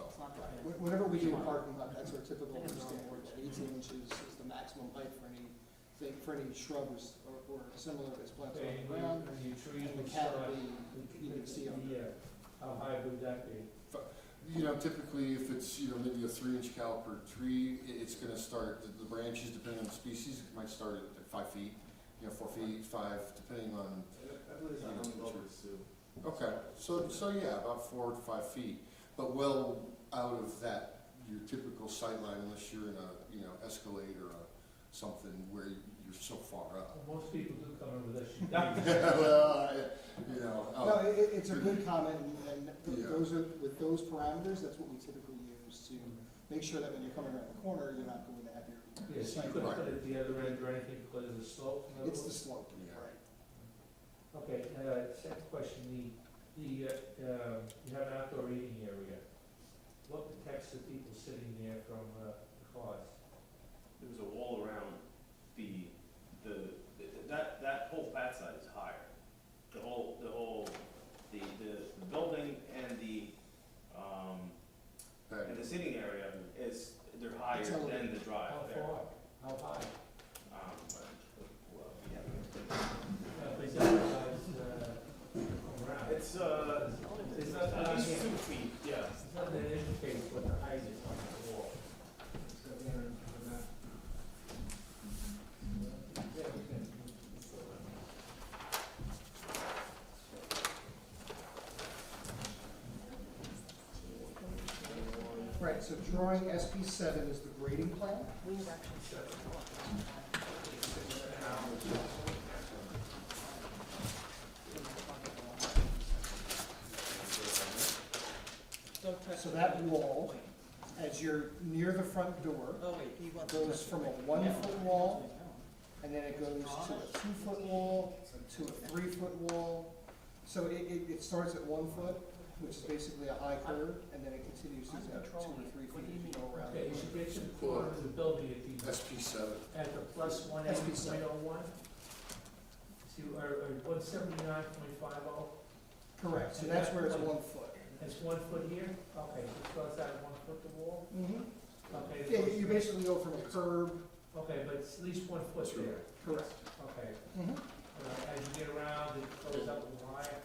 Whenever we do a parking lot, that's our typical standard, that 18 inches is the maximum height for any shrubs or similar that's planted on the ground. And your trees And the would start, canopy, you can see on how high would that be? You know, typically if it's, you know, maybe a 3-inch caliper tree, it's gonna start, the branches, depending on the species, it might start at 5 feet, you know, 4 feet, 5, depending on. I believe it's on locust too. Okay, so yeah, about 4 to 5 feet, but well out of that, your typical sight line, unless you're in a, you know, Escalade or something where you're so far up. Most people do come in with a sheet. Well, you know. No, it's a good comment, and Yeah. with those parameters, that's what we typically use to make sure that when you're coming around the corner, you're not going to have your. Yes, you couldn't put it at the other end or anything because of the slope? in other It's the words? slope, Yeah. right. Okay, second question, you have an outdoor eating area. What protects the people sitting there from the cars? There's a wall around that whole backside is higher. The building and the sitting area they're higher It's than elevated. the drive How there. far? How high? Well, yeah. Is that around? It's at least 2 feet, yeah. It's not that it indicates what the height is on the wall. Right, so drawing SP7 is the grading plan. So that wall, as you're near the front door, goes from a 1-foot wall, and then it goes to a 2-foot wall, to a 3-foot wall. So it starts at 1 foot, which is basically a high curve, and then it continues to 2 or 3 feet as you go around. Okay, you should get to the corner of the building at the, SP7. at the plus 180.01. See, or 179.50. Correct, so that's where it's 1 foot. It's 1 foot here? Okay, so it starts out at 1 foot the wall? Okay. Yeah, you basically go from a curb. Okay, but it's at least 1 foot there. Correct. Okay. As you get around, it goes up with the wire.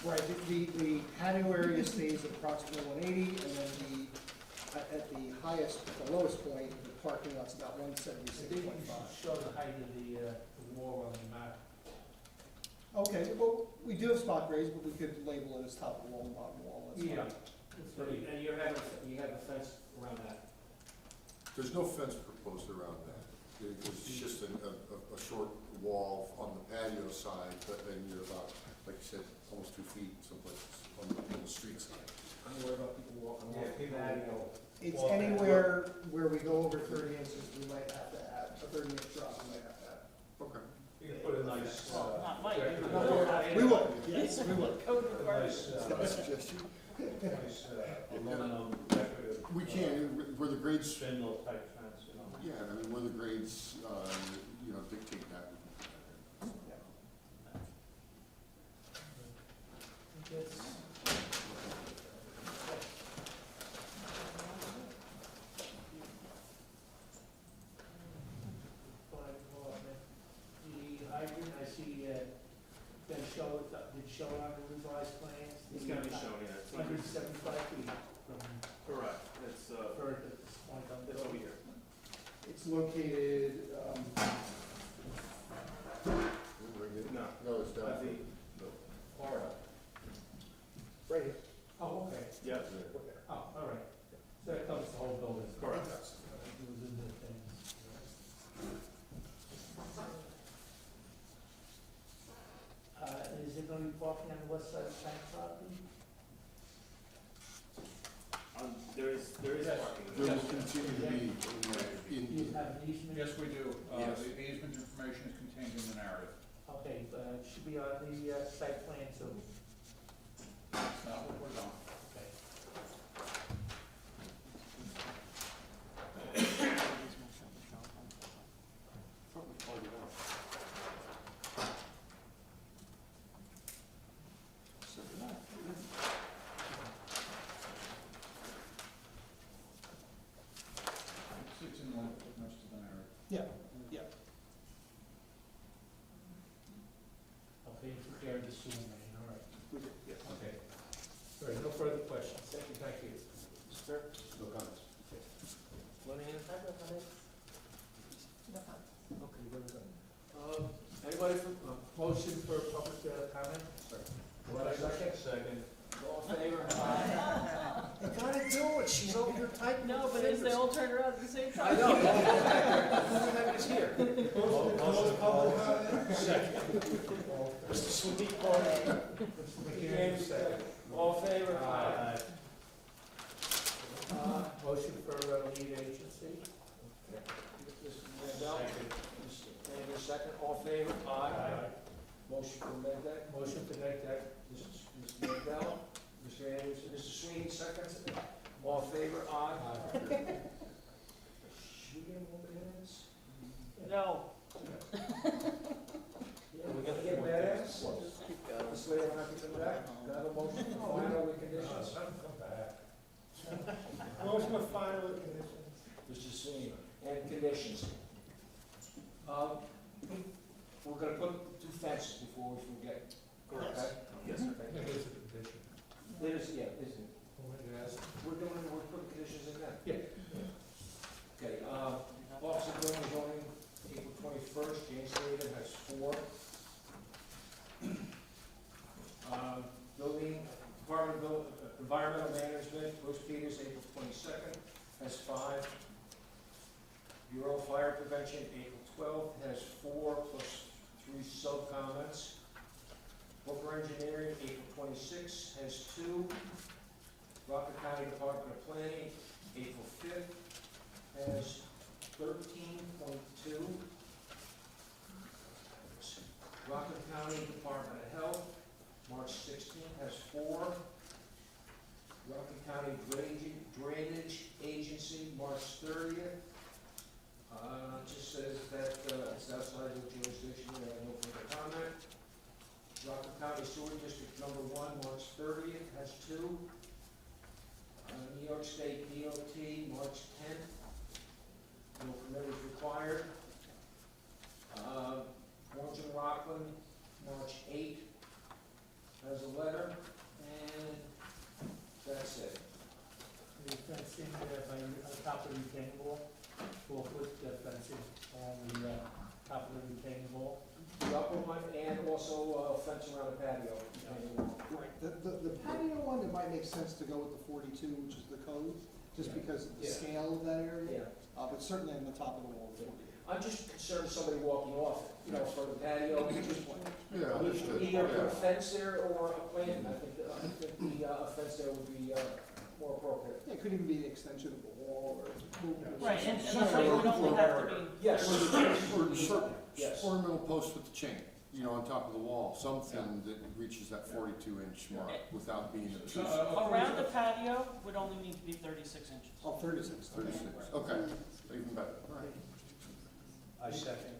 Right, the patio area stays at approximately 180, and then at the lowest point, the parking lot's about I think you 176.5. should show the height of the wall on the map. Okay, well, we do have spot grades, but we could label it as top wall and bottom wall, that's fine. So, and you have a fence around that? There's no fence proposed around that. It's just a short wall on the patio side, but then you're about, like you said, almost 2 feet someplace on the street side. I'm worried about people walking Yeah, people along. It's anywhere where we go over 30 inches, we might have to add, a 30-inch drop, we might have to add. Okay. You can put a nice, Not Mike. We would, yes, we would. nice, Suggestion? nice aluminum decorative. We can, where the grades, Spindle type fence, you know. yeah, I mean, where the grades, you know, dictate that. The hydrant, I see, did show on the revised plans? It's gonna be shown, yeah. It's 175 feet from correct. It's birth at this point on the it's over here. It's located, No. No, it's down. I think, right here. Oh, okay. yeah. Oh, all right. So that covers the whole building. Correct. It was in the things. Is it gonna be parking on the west side of the bank property? There is parking. There will continue to be Do you have an easement? Yes, we do. Yes. The easement information is contained in the narrative. Okay, should be on the, site plan too. That's not what we're on. Okay. Six in line with most of the narrative. Yeah, yeah. Okay, you took care of the sewer main, all right. We did, yeah. Okay. All right, no further questions. Thank you. Sir, No comments. Lillian? I have no comments. No comments. Okay, very good. Anybody for, motion for public, comment? What I second? All in favor? You gotta do it, she's over here typing. No, with but as they fingers. all turn around at the same I time. know. Who's here? Mr. Sweet Corner. James, second. All in favor? Aye. Motion for, lead agency? Mr. Mandel? Andrew, second. All in favor? Aye. Motion for Mandel? Motion to make that, Mr. Mandel? Mr. Andrews? Mr. Sweeney, second. All in favor? Aye. Should we get more minutes? No. Yeah, we're gonna get badass. This way I don't have to come back. Got a motion for final with conditions? Motion of final with conditions. Mr. Sweeney, and conditions. We're gonna put two fences before we forget. Correct. Yes, sir. It is a condition. There's, yeah, isn't it? Yes. We're putting conditions in that. Yeah. Okay, Office of Building and Zoning, April 21st, James Slater has 4. Building, Department of Environmental Management, Bruce Peters, April 22nd, has 5. Bureau of Fire Prevention, April 12th, has 4 plus 3 sub-comments. Booker Engineering, April 26th, has 2. Rockland County Department of Planning, April 5th, has 13.2. Rockland County Department of Health, March 16th, has 4. Rockland County Drainage Agency, March 30th. Just says that it's outside of jurisdiction, I have no further comment. Rockland County Sewer District Number 1, March 30th, has 2. New York State DOT, March 10th. No permit is required. Orange and Rockland, March 8th, has a letter, and that's it. The fencing, by, on top of the retaining wall, 4-foot fencing on the, top of the retaining wall. The upper one, and also fence around the patio. Right, the patio one, it might make sense to go with the 42, which is the code, just Yeah. because of the Yeah. scale of that area. Yeah. But certainly on the top of the wall, the 40. I'm just concerned somebody walking off, for the patio, Yeah, understood. either put a Yeah. fence there or a plant. I think the fence there would be more appropriate. Yeah, it could even be an extension of the wall or. Right, and the height would only have to be, Yes. Yes. Ornamental post with the chain, on top of the wall, something that reaches that 42-inch mark without being obtrusive. around the patio would only need to be 36 inches. Oh, 36. 36, okay, even better. All right. I second.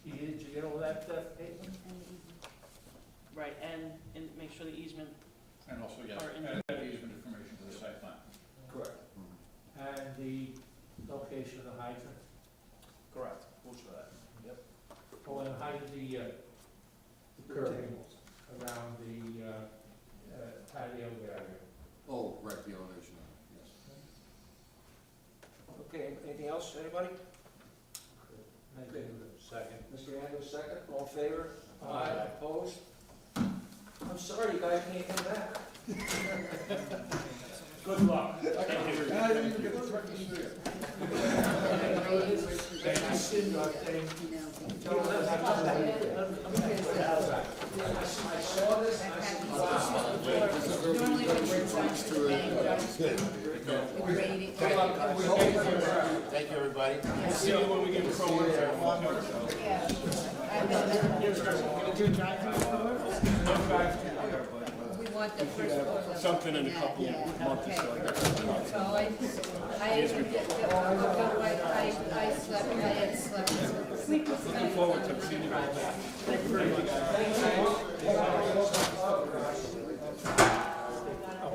Did you get all that, Peyton? Right, and make sure the easement, And also, yes, Or in- add easement information to the site plan. Correct. And the location of the hydrant? Correct, we'll show that. Yep. Oh, and height of the curving around the, patio area. Oh, right, the elevation, yes. Okay, anything else, anybody? Second. Mr. Andrews, second, all in favor? Aye. Opposed? I'm sorry, you guys can't come back. Good luck. I saw this, and I said, wow. Normally when we're trying to Thank you, everybody. Yeah. See you when we get promoted. Yeah. We want the first floor. Something in a couple of months or so, I guess. Well, I slept, I had slept. Looking forward to seeing you all back. Thank you very much.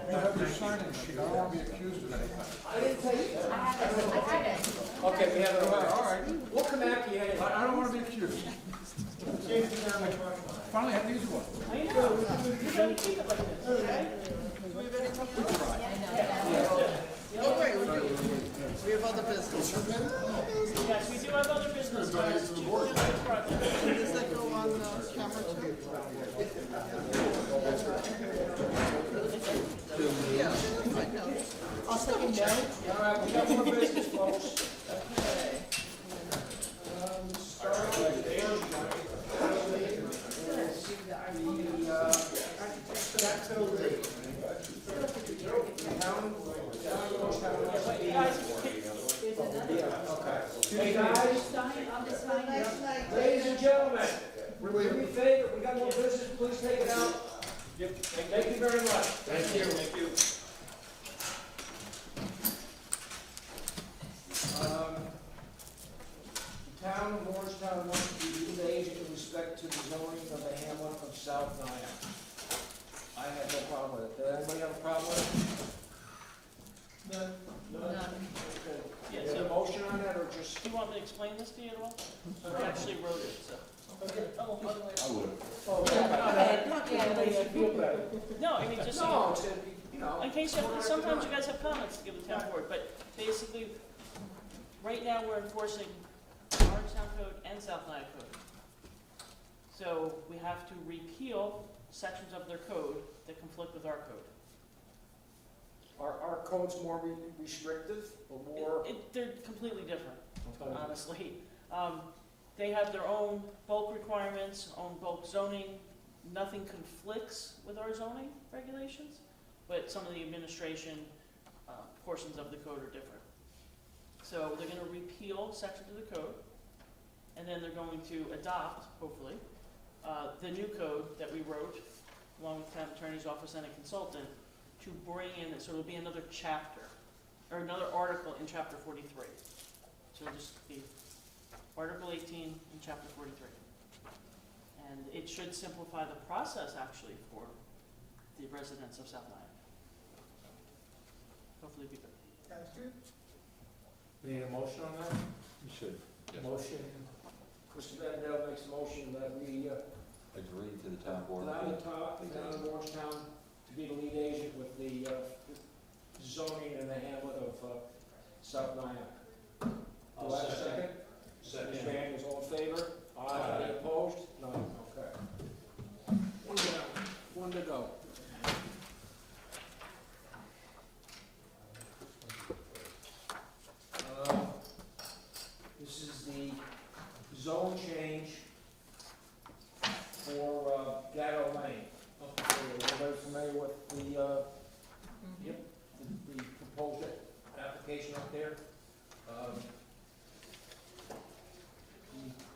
You have your sign-in sheet, I don't want to be accused of anything. I didn't take it. I have it. Okay, we have it over. All right. We'll come after you anyway. I don't want to be accused. Finally had an easy one. I know, you gotta keep it like this, okay? Oh, wait, we have other business. Yes, we do have other business, guys. Does that go on camera too? Yeah, I know. I'll take a note. All right, we got more business, folks. Hey guys, ladies and gentlemen, do me a favor, we got more business, please take it out. Thank you very much. Thank you. Thank you. The town of Orangetown wants to be lead agent in respect to the zoning of the hamlet of South Nyack. I have no problem with it. Does anybody have a problem with it? None. Okay. Yeah, Is there a motion on that, or just? Do you want me to explain this to you at all? I actually wrote it, so. I would. Oh, feel better. No, I mean, just so No, it's, you know. in case you have, sometimes you guys have comments to give the town board, but basically, right now, we're enforcing Orangetown Code and South Nyack Code. So we have to repeal sections of their code that conflict with our code. Are our codes more restrictive or more? They're completely different, honestly. They have their own bulk requirements, own bulk zoning. Nothing conflicts with our zoning regulations, but some of the administration portions of the code are different. So they're going to repeal sections of the code, and then they're going to adopt, hopefully, the new code that we wrote, along with the town attorney's office and a consultant, to bring in, so it'll be another chapter, or another article in chapter 43. So it'll just be Article 18 in chapter 43. And it should simplify the process, actually, for the residents of South Nyack. Hopefully be good. That's good. Need a motion on that? You should. Motion, Mr. Vandell makes a motion that we Agree to the town board. allow the town of Orangetown to be the lead agent with the zoning and the hamlet of South Nyack. Do I have a second? Ms. Van is all in favor? Aye. Any opposed? None. Okay. One to go. This is the zone change for Gatto Lane. Everybody familiar with the, yep, the proposed application up there?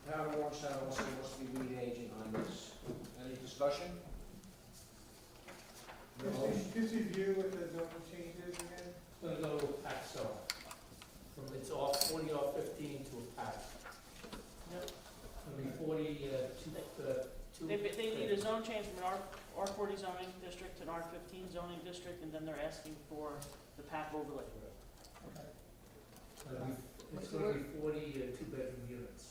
The town of Orangetown also wants to be lead agent on this. Any discussion? Just review what the zone changes again. gonna go to a pack zone. From, it's off 40 off 15 to a pack. Yep. It'll be 40, two. They need a zone change from an R40 zoning district to an R15 zoning district, and then they're asking for the PAC overlay. It's gonna be 40 two-bedroom units.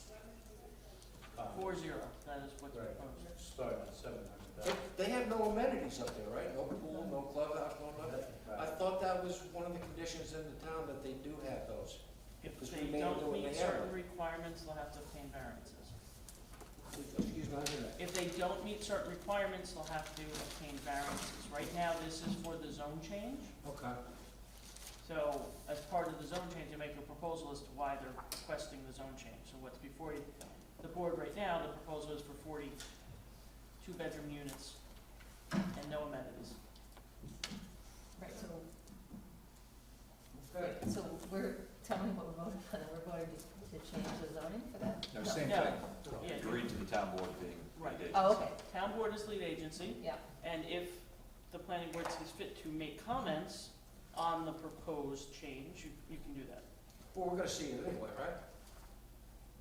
40, that is what's Right. proposed. Start at 700,000. They have no amenities up there, right? No pool, no clubhouse, no nothing? I thought that was one of the conditions in the town, that they do have those. If Because they we made them do don't it in meet the certain area. requirements, they'll have to obtain variances. Excuse me, I didn't know. If they don't meet certain requirements, they'll have to obtain variances. Right now, this is for the zone change. Okay. So as part of the zone change, they make a proposal as to why they're requesting the zone change. So what's before you, the board right now, the proposal is for 40 two-bedroom units and no amenities. Right, so, Okay. so tell me what we're voting on, we're voting to change the zoning for that? No, same No. thing. Yeah. Agreed to the town board being Right. lead Oh, agency. okay, Town board is lead agency, yeah. and if the planning board sees fit to make comments on the proposed change, you can do that. Well, we're gonna see it anyway, right?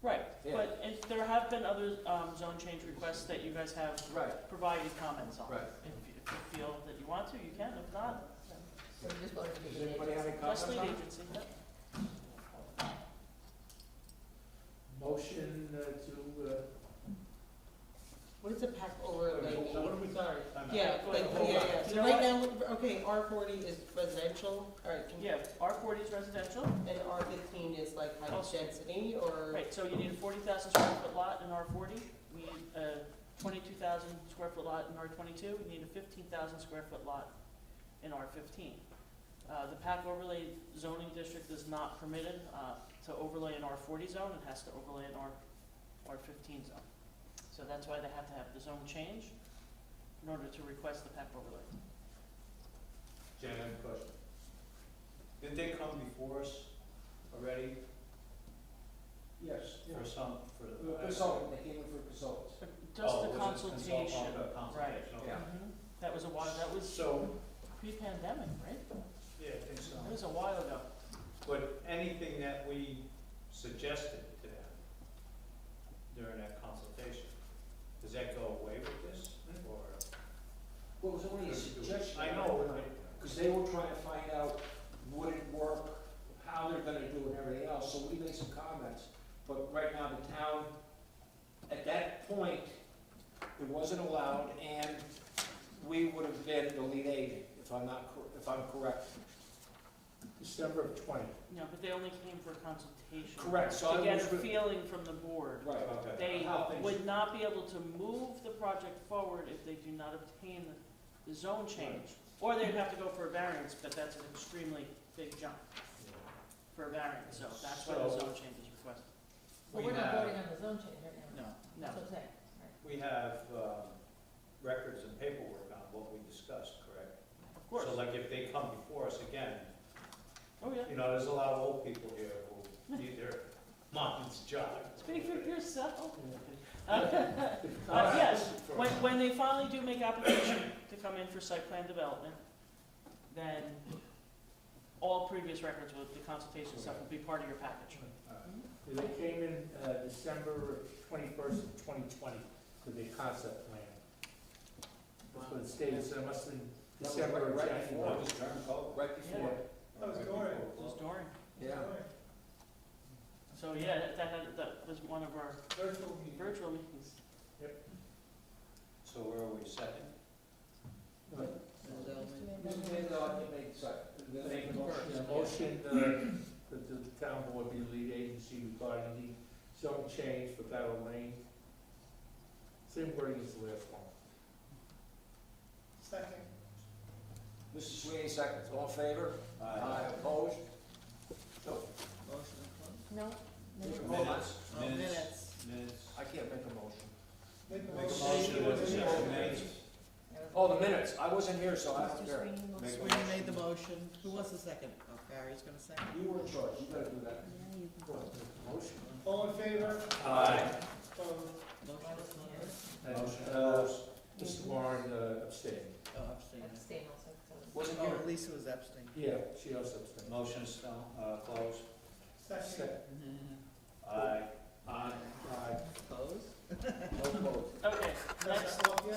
Right, Yeah. but if there have been other, zone change requests that you guys have Right. provided comments on. Right. If you feel that you want to, you can, if not, So we just voted to be Does lead anybody have agency. any comments just lead on it? agency. Motion to, What is a pack overlay? So what are we- Sorry. Yeah, Go ahead. Yeah. You So know right what? now, okay, R40 is residential, all right, Yeah, R40 is residential, and R15 is like high density, or? right, so you need a 40,000 square foot lot in R40, we need a 22,000 square foot lot in R22, we need a 15,000 square foot lot in R15. The PAC overlay zoning district is not permitted to overlay an R40 zone, it has to overlay an R15 zone. So that's why they have to have the zone change in order to request the PAC overlay. Jen, I have a question. Did they come before us already Yes. for some, for the? Consultant, they came in for consultants. Just Oh, the was it consultation, consultation, right. okay. Yeah. Mhm. That was a while, that was So, pre-pandemic, right? yeah, I think so. It was a while ago. But anything that we suggested to them during that consultation, does that go away with this, or? Well, it was only a suggestion. I know, Because they were trying to find out, would it work, how they're gonna do it and everything else, so we made some comments. But right now, the town, at that point, it wasn't allowed, and we would have been the lead agent, if I'm correct. December of 20. No, but they only came for consultation. Correct, so To I get was a re- feeling from the board. Right, Okay. They How things- would not be able to move the project forward if they do not obtain the zone change. Or they'd have to go for a variance, but that's an extremely big jump for a variance, so that's why the So- zone change is requested. Well, we're not voting on the zone change right now. No. That's what I'm saying, right? We have, records and paperwork on what we discussed, correct? Of course. So like if they come before us again, Oh, yeah. you know, there's a lot of old people here who need their mom's job. Speak for yourself. Yes, when they finally do make application to come in for site plan development, then all previous records with the consultation stuff will be part of your package. They came in December 21st of 2020 with the concept plan. That's what it stated, so it must have been That was December or right before, January. it was during COVID, right before. That was Dory. It was Doring. Yeah. So, yeah, that was one of our Virtual meeting. virtual meetings. So where are we, second? Mr. Mandel, you made second. Make a motion. Yeah, motion that the town board be the lead agency regarding the zone change for Battle Lane. Same wording as the last one. Second. Mrs. Sweeney, seconds, all in favor? Aye. Opposed? No? Minutes. Minutes. Minutes. I can't make a motion. Make a Make a motion. motion to accept the minutes. Oh, the minutes, I wasn't here, so I don't care. Make a Sweeney made the motion. Who was the second? Oh, Gary's gonna second. You were in charge, you gotta do that. Yeah, you can. Motion. All in favor? Aye. Opposed? Motion is closed. And, Motion. Mr. Warren abstained. Oh, abstain. Abstain also, so. Wasn't Oh, here. Lisa was abstaining. Yeah, she also abstained. Motion is still, closed. Second. Aye. Aye. Opposed? No opposed. Okay, next, That's all, yeah?